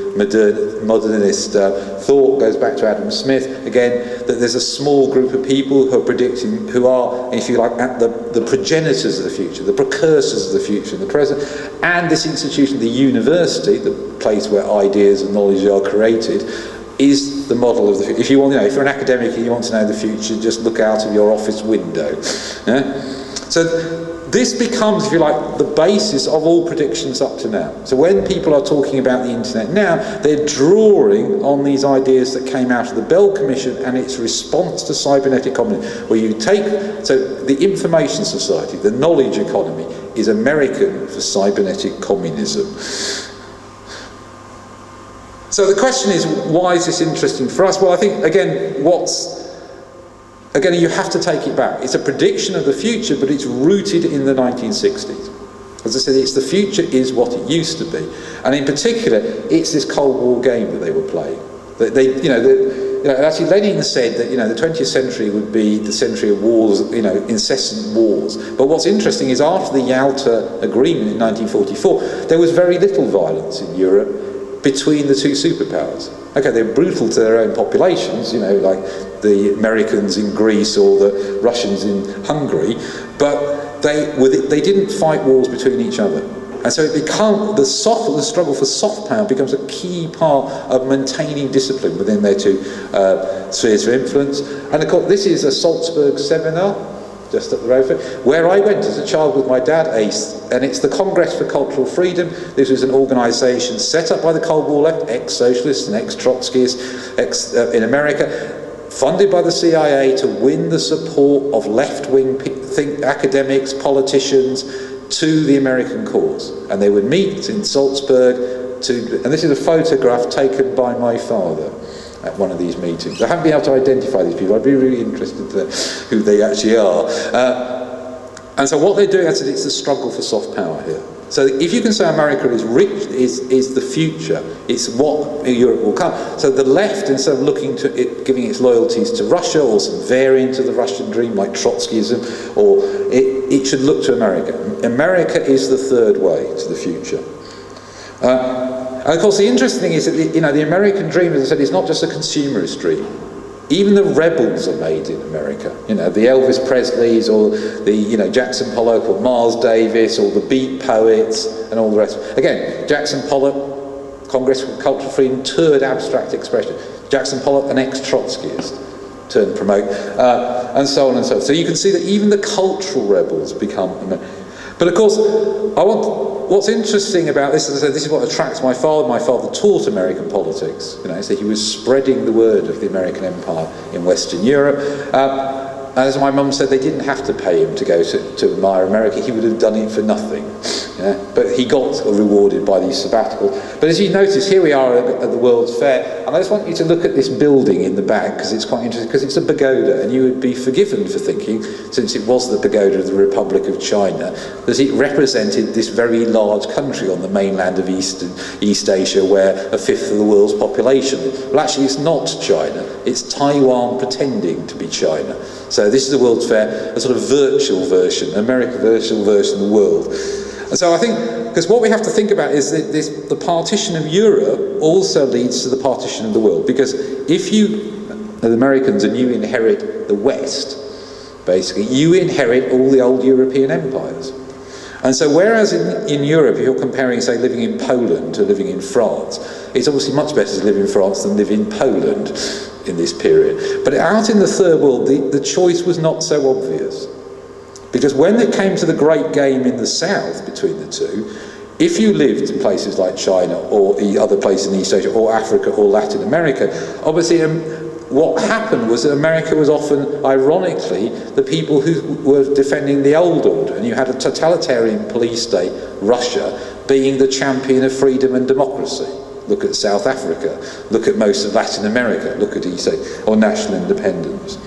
modernist thought, goes back to Adam Smith, again, that there's a small group of people who are predicting, who are, if you like, at the progenitors of the future, the precursors of the future in the present, and this institution, the university, the place where ideas and knowledge are created, is the model of the future. If you want, you know, if you're an academic and you want to know the future, just look out of your office window. Yeah? So this becomes, if you like, the basis of all predictions up to now. So when people are talking about the internet now, they're drawing on these ideas that came out of the Bell Commission and its response to cybernetic communism, where you take, so the information society, the knowledge economy, is American for cybernetic communism. So the question is, why is this interesting for us? Well, I think, again, you have to take it back. It's a prediction of the future, but it's rooted in the 1960s. As I said, it's the future is what it used to be. And in particular, it's this Cold War game that they were playing. Actually, Lenin said that, the 20th century would be the century of wars, incessant wars. But what's interesting is after the Yalta Agreement in 1944, there was very little violence in Europe between the two superpowers. Okay, they're brutal to their own populations, like the Americans in Greece or the Russians in Hungary, but they didn't fight wars between each other. And so the struggle for soft power becomes a key part of maintaining discipline within their two spheres of influence. And of course, this is a Salzburg seminar, just up the road, where I went as a child with my dad, and it's the Congress for Cultural Freedom. This was an organisation set up by the Cold War left, ex-socialists and ex-Trotskyists in America, funded by the CIA to win the support of left-wing academics, politicians, to the American cause. And they would meet in Salzburg and this is a photograph taken by my father at one of these meetings. I haven't been able to identify these people. I'd be really interested to know who they actually are. And so what they're doing, it's the struggle for soft power here. So if you can say America is rich, is the future, it's what Europe will come. So the left, instead of looking to it, giving its loyalties to Russia or some variant of the Russian dream like Trotskyism, or it should look to America. America is the third way to the future. And of course the interesting thing is that the American dream, as I said, is not just a consumerist dream. Even the rebels are made in America. The Elvis Presleys or the Jackson Pollock or Miles Davis or the beat poets and all the rest. Again, Jackson Pollock, Congress for Cultural Freedom, turned abstract expression. Jackson Pollock, an ex-Trotskyist, turned promote, and so on and so forth. So you can see that even the cultural rebels become American. But of course, what's interesting about this, as I said, this is what attracts my father. My father taught American politics. So he was spreading the word of the American empire in Western Europe. And as my mum said, they didn't have to pay him to go to admire America. He would have done it for nothing. But he got rewarded by these sabbaticals. But as you notice, here we are at the World's Fair, and I just want you to look at this building in the back, because it's quite interesting, because it's a pagoda, and you would be forgiven for thinking, since it was the pagoda of the Republic of China, that it represented this very large country on the mainland of East Asia, where a fifth of the world's population is. Well, actually, it's not China. It's Taiwan pretending to be China. So this is the World's Fair, a sort of virtual version, American virtual version of the world. And so I think, because what we have to think about is that the partition of Europe also leads to the partition of the world. Because if you are the Americans and you inherit the West, basically, you inherit all the old European empires. And so whereas in Europe, if you're comparing, say, living in Poland to living in France, it's obviously much better to live in France than live in Poland in this period. But out in the third world, the choice was not so obvious. Because when it came to the great game in the south between the two, if you lived in places like China or other places in East Asia or Africa or Latin America, obviously what happened was that America was often, ironically, the people who were defending the old order. And you had a totalitarian police state, Russia, being the champion of freedom and democracy. Look at South Africa, look at most of Latin America, look at East Asia, or national independence.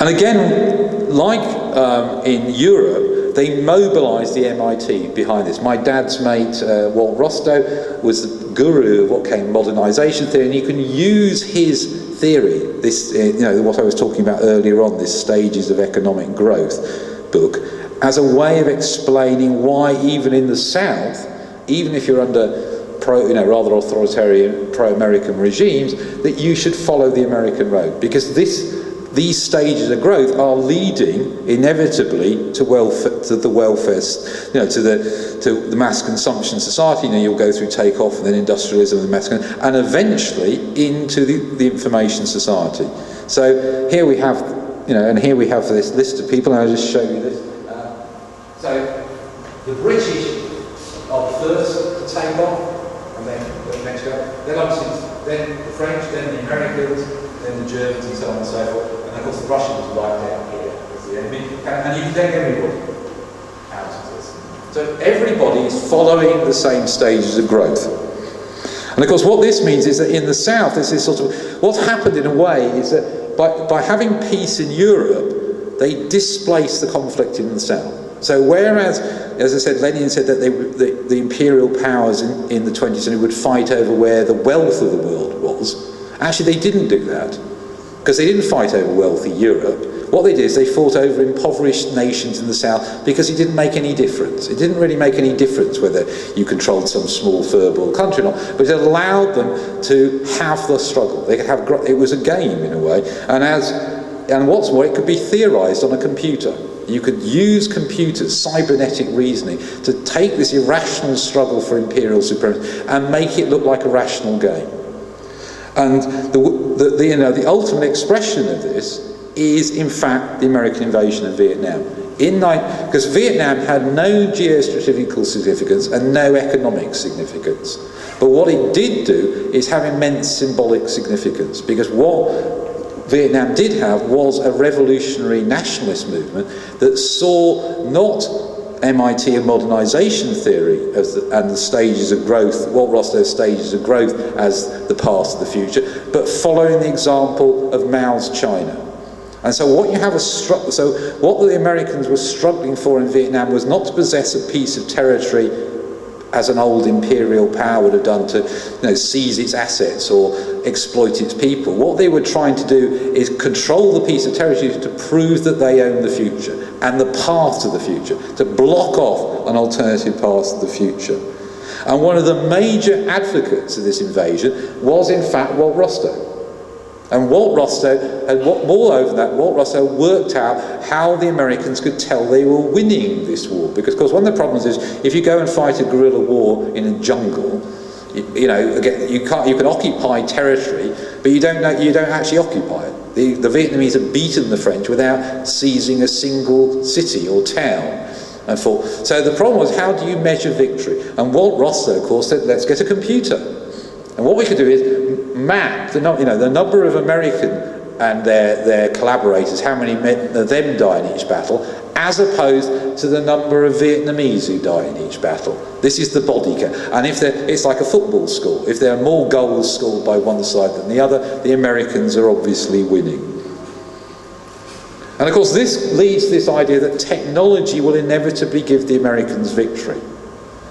And again, like in Europe, they mobilised the MIT behind this. My dad's mate, Walt Rostow, was the guru of what came modernisation theory, and you can use his theory, this, what I was talking about earlier on, this Stages of Economic Growth book, as a way of explaining why even in the South, even if you're under rather authoritarian pro-American regimes, that you should follow the American road, because these stages of growth are leading inevitably to welfare, to the welfare, to the mass consumption society. You'll go through takeoff and then industrialism and mass consumption, and eventually into the information society. So here we have, and here we have this list of people, and I'll just show you this. So the British are first to take off, and then Mexico, then obviously then the French, then the Americans, then the Germans, and so on and so forth. And of course the Russians wiped out here as the enemy. And you can take everybody out of this. So everybody is following the same stages of growth. And of course what this means is that in the South, this is sort of, what's happened in a way is that by having peace in Europe, they displace the conflict in the South. So whereas, as I said, Lenin said that the imperial powers in the 20th century would fight over where the wealth of the world was, actually they didn't do that, because they didn't fight over wealthy Europe. What they did is they fought over impoverished nations in the south, because it didn't make any difference. It didn't really make any difference whether you controlled some small third world country or not, but it allowed them to have the struggle. They could have, it was a game in a way, and what's more, it could be theorised on a computer. You could use computers, cybernetic reasoning, to take this irrational struggle for imperial supremacy and make it look like a rational game. And the ultimate expression of this is, in fact, the American invasion of Vietnam. Because Vietnam had no geostrategical significance and no economic significance. But what it did do is have immense symbolic significance, because what Vietnam did have was a revolutionary nationalist movement that saw not MIT and modernisation theory and the stages of growth, Walt Rostow's stages of growth, as the path to the future, but following the example of Mao's China. And so what you have what the Americans were struggling for in Vietnam was not to possess a piece of territory as an old imperial power would have done, to seize its assets or exploit its people. What they were trying to do is control the piece of territory to prove that they own the future and the path to the future, to block off an alternative path to the future. And one of the major advocates of this invasion was in fact Walt Rostow. And Walt Rostow had, moreover that, Walt Rostow worked out how the Americans could tell they were winning this war. Because, of course, one of the problems is, if you go and fight a guerrilla war in a jungle, again, you can occupy territory, but you don't actually occupy it. The Vietnamese have beaten the French without seizing a single city or town. So the problem was, how do you measure victory? And Walt Rostow, of course, said, let's get a computer. And what we could do is map the number of American and their collaborators, how many of them die in each battle, as opposed to the number of Vietnamese who die in each battle. This is the body count. And it's like a football score. If there are more goals scored by one side than the other, the Americans are obviously winning. And of course this leads to this idea that technology will inevitably give the Americans victory,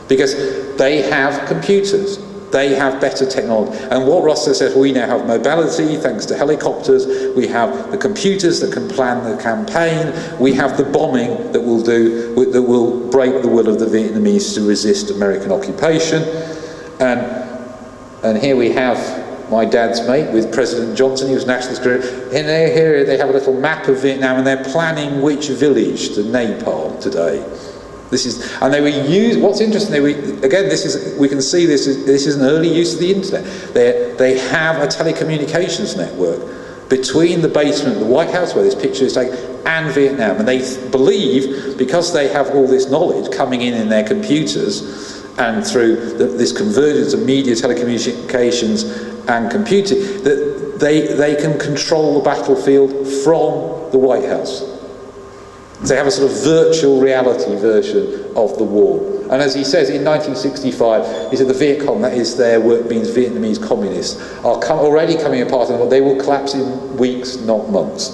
because they have computers. They have better technology. And what Rostow says, we now have mobility thanks to helicopters, we have the computers that can plan the campaign, we have the bombing that will break the will of the Vietnamese to resist American occupation. And here we have my dad's mate with President Johnson, he was nationalist career. And here they have a little map of Vietnam, and they're planning which village to napalm today. And they were used. What's interesting, we can see this is an early use of the internet. They have a telecommunications network between the basement of the White House, where this picture is taken, and Vietnam. And they believe, because they have all this knowledge coming in their computers, and through this convergence of media, telecommunications, and computing, that they can control the battlefield from the White House. They have a sort of virtual reality version of the war. And as he says, in 1965, he said the Viet Cong, that is their word, means Vietnamese communists, are already coming apart, and they will collapse in weeks, not months.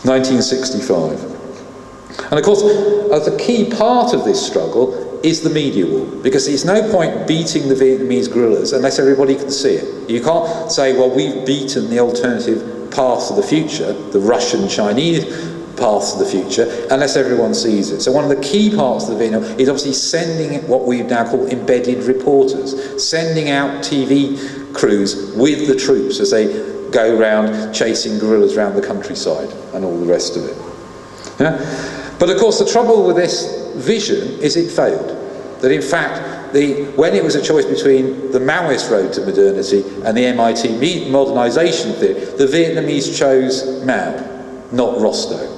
1965. And of course, the key part of this struggle is the media war, because there's no point beating the Vietnamese guerrillas unless everybody can see it. You can't say, well, we've beaten the alternative path to the future, the Russian-Chinese path to the future, unless everyone sees it. So one of the key parts of the Vietnam is obviously sending what we now call embedded reporters, sending out TV crews with the troops as they go around chasing guerrillas around the countryside and all the rest of it. Yeah? But of course the trouble with this vision is it failed. That in fact, when it was a choice between the Maoist road to modernity and the MIT modernisation theory, the Vietnamese chose Mao, not Rostow.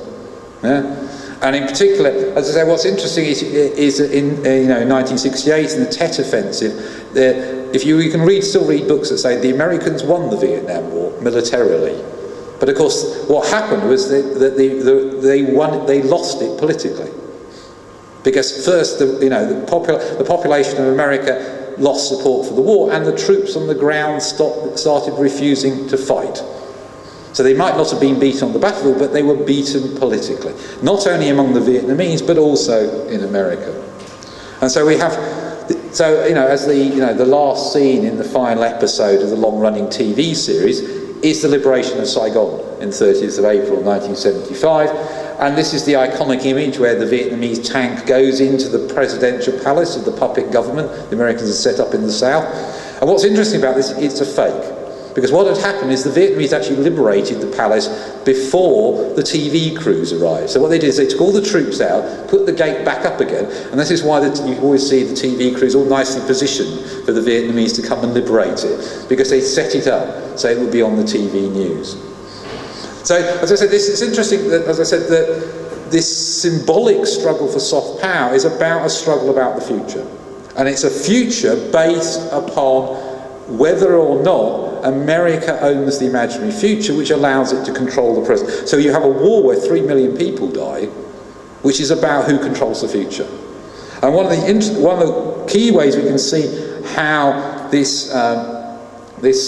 Yeah? And in particular, as I say, what's interesting is in 1968 in the Tet Offensive, you can still read books that say the Americans won the Vietnam War militarily, but of course what happened was that they lost it politically, because first the population of America lost support for the war, and the troops on the ground started refusing to fight. So they might not have been beaten on the battlefield, but they were beaten politically, not only among the Vietnamese, but also in America. And so we have, as the last scene in the final episode of the long-running TV series is the liberation of Saigon in 30th of April 1975. And this is the iconic image where the Vietnamese tank goes into the presidential palace of the puppet government the Americans had set up in the south. And what's interesting about this, it's a fake. Because what had happened is the Vietnamese actually liberated the palace before the TV crews arrived. So what they did is they took all the troops out, put the gate back up again, and this is why you always see the TV crews all nicely positioned for the Vietnamese to come and liberate it, because they set it up so it would be on the TV news. So, as I said, it's interesting that, as I said, that this symbolic struggle for soft power is about a struggle about the future. And it's a future based upon whether or not America owns the imaginary future, which allows it to control the present. So you have a war where 3 million people die, which is about who controls the future. And one of the key ways we can see how this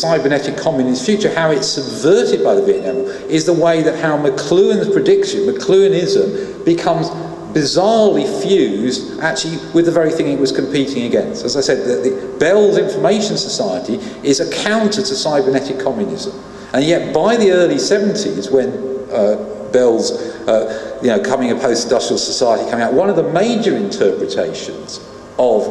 cybernetic communist future, how it's subverted by the Vietnam War, is the way that how McLuhan's prediction, McLuhanism, becomes bizarrely fused actually with the very thing it was competing against. As I said, the Bell's Information Society is a counter to cybernetic communism. And yet by the early 70s, when Bell's coming of post-industrial society coming out, one of the major interpretations of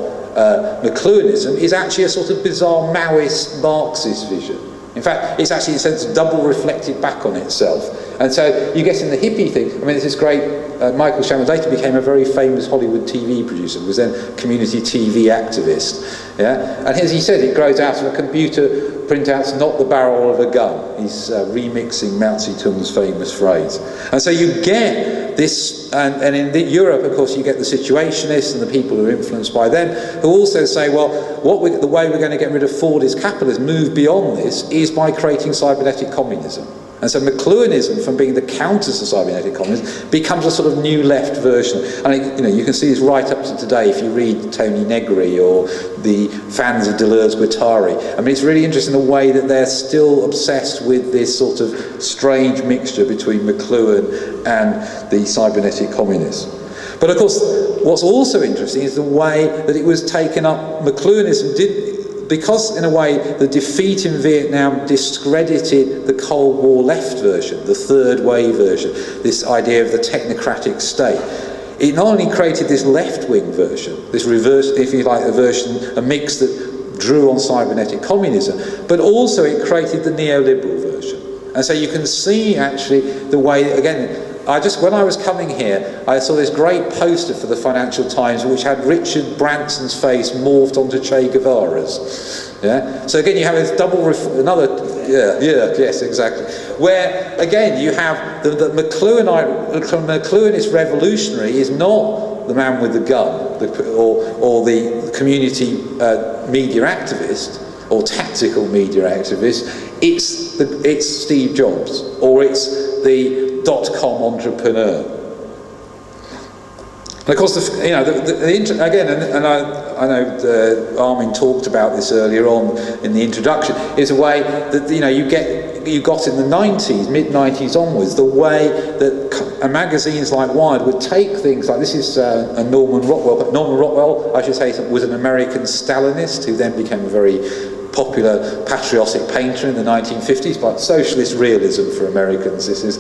McLuhanism is actually a sort of bizarre Maoist Marxist vision. In fact, it's actually, in a sense, double reflected back on itself. And so you get in the hippie thing. I mean, there's this great, Michael Shannon later became a very famous Hollywood TV producer, was then a community TV activist. Yeah? And as he said, it grows out of a computer printouts, not the barrel of a gun. He's remixing Mao Zedong's famous phrase. And so you get this, and in Europe, of course, you get the situationists and the people who are influenced by them, who also say, well, the way we're going to get rid of Fordist capitalism, move beyond this, is by creating cybernetic communism. And so McLuhanism, from being the counter to cybernetic communism, becomes a sort of new left version. And you can see this right up to today if you read Tony Negri or the fans of Deleuze's Guattari. I mean, it's really interesting the way that they're still obsessed with this sort of strange mixture between McLuhan and the cybernetic communists. But of course, what's also interesting is the way that it was taken up. McLuhanism because in a way the defeat in Vietnam discredited the Cold War left version, the third way version, this idea of the technocratic state. It not only created this left-wing version, this reverse, if you like, a mix that drew on cybernetic communism, but also it created the neoliberal version. And so you can see actually the way, again, when I was coming here, I saw this great poster for the Financial Times which had Richard Branson's face morphed onto Che Guevara's. Yeah. So again, you have this double yes, exactly. Where again you have the McLuhanist revolutionary is not the man with the gun, or the community media activist or tactical media activist. It's Steve Jobs, or it's the dot-com entrepreneur. And of course, again, and I know Armin talked about this earlier on in the introduction, is a way that you got in the 90s, mid-90s onwards, the way that magazines like Wired would take things like, this is Norman Rockwell, but Norman Rockwell, I should say, was an American Stalinist who then became a very popular patriotic painter in the 1950s, but socialist realism for Americans, this is.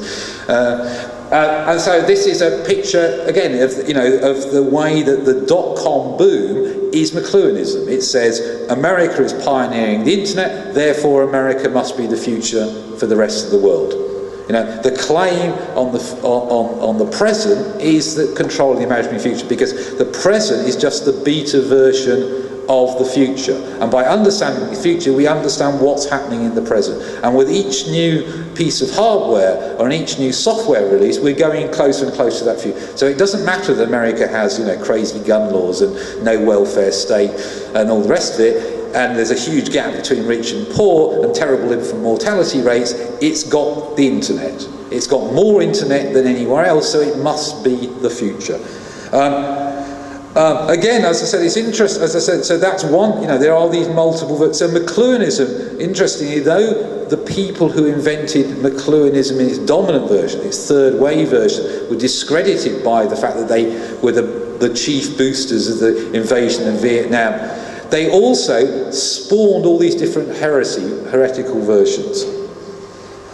And so this is a picture, again, of the way that the dot-com boom is McLuhanism. It says America is pioneering the internet, therefore America must be the future for the rest of the world. The claim on the present is the control of the imaginary future, because the present is just the beta version of the future, and by understanding the future we understand what's happening in the present, and with each new piece of hardware or each new software release we're going closer and closer to that future. So it doesn't matter that America has crazy gun laws and no welfare state and all the rest of it, and there's a huge gap between rich and poor and terrible infant mortality rates. It's got the internet. It's got more internet than anywhere else, so it must be the future. Again, as I said, it's interesting, as I said, so that's one, there are these multiple, so McLuhanism, interestingly, though the people who invented McLuhanism in its dominant version, its third wave version, were discredited by the fact that they were the chief boosters of the invasion of Vietnam, they also spawned all these different heretical versions.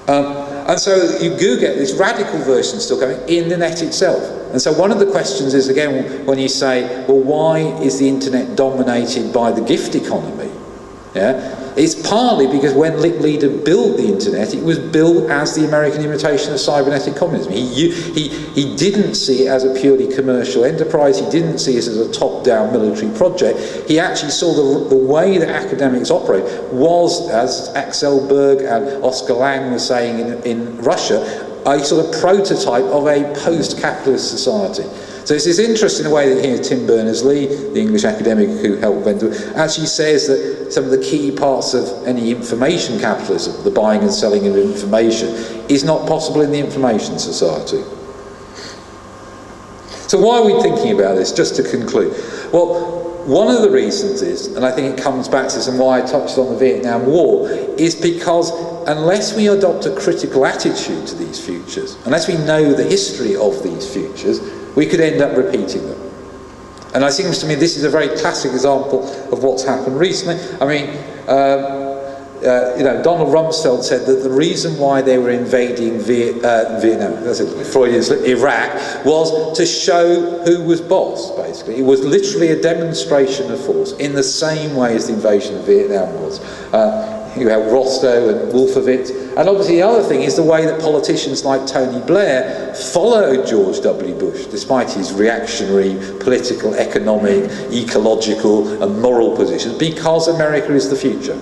And so you do get this radical version still coming in the net itself. And so one of the questions is, again, when you say, well, why is the internet dominated by the gift economy? Yeah, it's partly because when Lick Leader built the internet, it was built as the American imitation of cybernetic communism. He didn't see it as a purely commercial enterprise. He didn't see it as a top-down military project. He actually saw the way that academics operate was, as Axel Berg and Oscar Lang were saying in Russia, a sort of prototype of a post-capitalist society. So it's this interesting way that here Tim Berners-Lee, the English academic who helped Vendor, actually says that some of the key parts of any information capitalism, the buying and selling of information, is not possible in the information society. So why are we thinking about this, just to conclude? Well, one of the reasons is, and I think it comes back to this and why I touched on the Vietnam War, is because unless we adopt a critical attitude to these futures, unless we know the history of these futures, we could end up repeating them. And it seems to me this is a very classic example of what's happened recently. I mean, Donald Rumsfeld said that the reason why they were invading Vietnam, that's it, Freudian's Iraq, was to show who was boss, basically. It was literally a demonstration of force, in the same way as the invasion of Vietnam was. You have Rostow and Wolfowitz. And obviously the other thing is the way that politicians like Tony Blair followed George W. Bush, despite his reactionary political, economic, ecological and moral positions, because America is the future.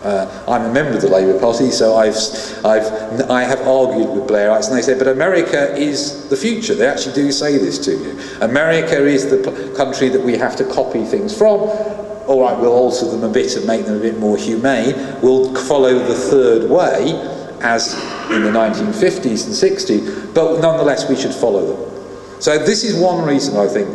I'm a member of the Labour Party, so I have argued with Blairites, and they say, but America is the future. They actually do say this to you. America is the country that we have to copy things from. All right, we'll alter them a bit and make them a bit more humane. We'll follow the third way, as in the 1950s and 60s, but nonetheless we should follow them. So this is one reason, I think.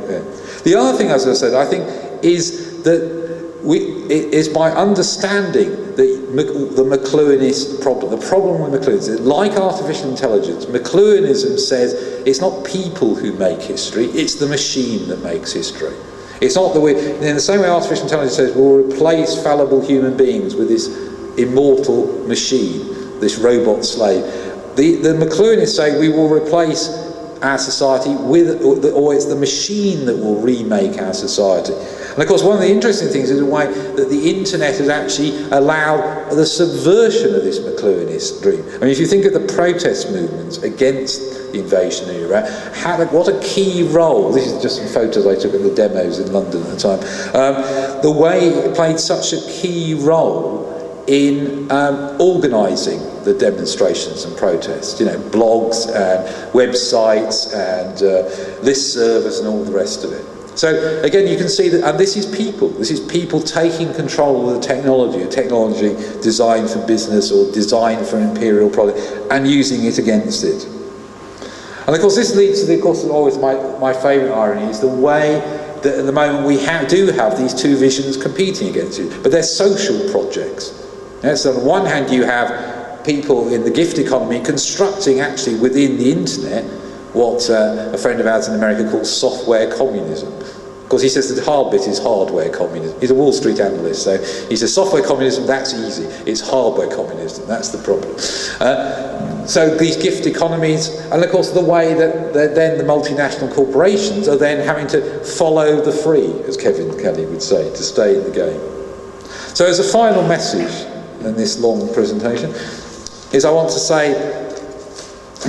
The other thing, as I said, I think, is that is by understanding the McLuhanist problem. The problem with McLuhanism, like artificial intelligence, McLuhanism says it's not people who make history, it's the machine that makes history. It's not the way, in the same way artificial intelligence says we'll replace fallible human beings with this immortal machine, this robot slave. The McLuhanists say we will replace our society with, or it's the machine that will remake our society. And of course, one of the interesting things is the way that the internet has actually allowed the subversion of this McLuhanist dream. I mean, if you think of the protest movements against the invasion of Iraq, what a key role, this is just some photos I took at the demos in London at the time, the way it played such a key role in organising the demonstrations and protests, you know, blogs and websites and listservers and all the rest of it. So again, you can see that, and this is people taking control of the technology, a technology designed for business or designed for an imperial product, and using it against it. And of course this leads to, of course, always my favourite irony is the way that at the moment we do have these two visions competing against it, but they're social projects. Yeah, so on the one hand you have people in the gift economy constructing actually within the internet what a friend of ours in America calls software communism. Of course, he says that the hard bit is hardware communism. He's a Wall Street analyst, so he says software communism, that's easy. It's hardware communism, that's the problem. So these gift economies, and of course the way that then the multinational corporations are then having to follow the free, as Kevin Kelly would say, to stay in the game. So as a final message in this long presentation, is I want to say,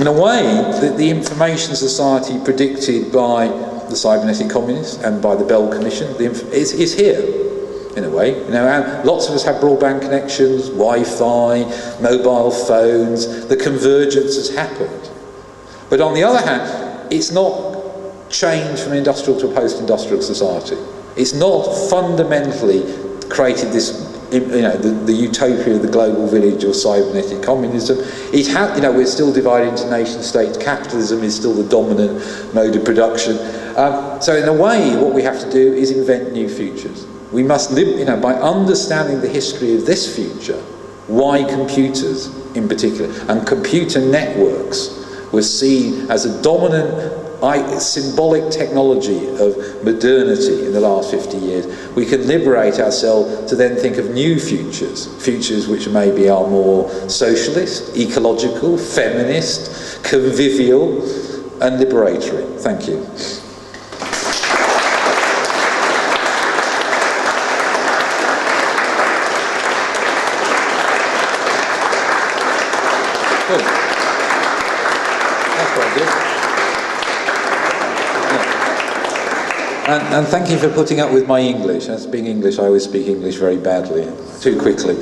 in a way, that the information society predicted by the cybernetic communists and by the Bell Commission is here, in a way. You know, and lots of us have broadband connections, Wi-Fi, mobile phones. The convergence has happened. But on the other hand, it's not changed from industrial to a post-industrial society. It's not fundamentally created this, you know, the utopia of the global village or cybernetic communism. It had, you know, we're still divided into nation states. Capitalism is still the dominant mode of production. So in a way, what we have to do is invent new futures. We must live, you know, by understanding the history of this future, why computers in particular, and computer networks were seen as a dominant symbolic technology of modernity in the last 50 years, we can liberate ourselves to then think of new futures, futures which maybe are more socialist, ecological, feminist, convivial, and liberatory. Thank you. Good. That's very good. And thank you for putting up with my English. As being English, I always speak English very badly, too quickly. I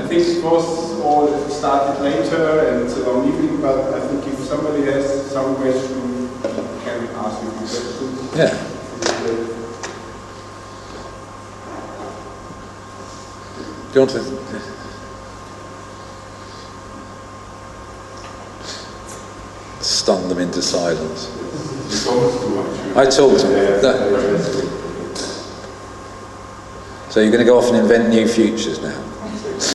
think it was all started later and it's a long evening, but I think if somebody has some question, can ask you questions. Yeah. Do you want to? Stun them into silence. I talked to them. So you're going to go off and invent new futures now?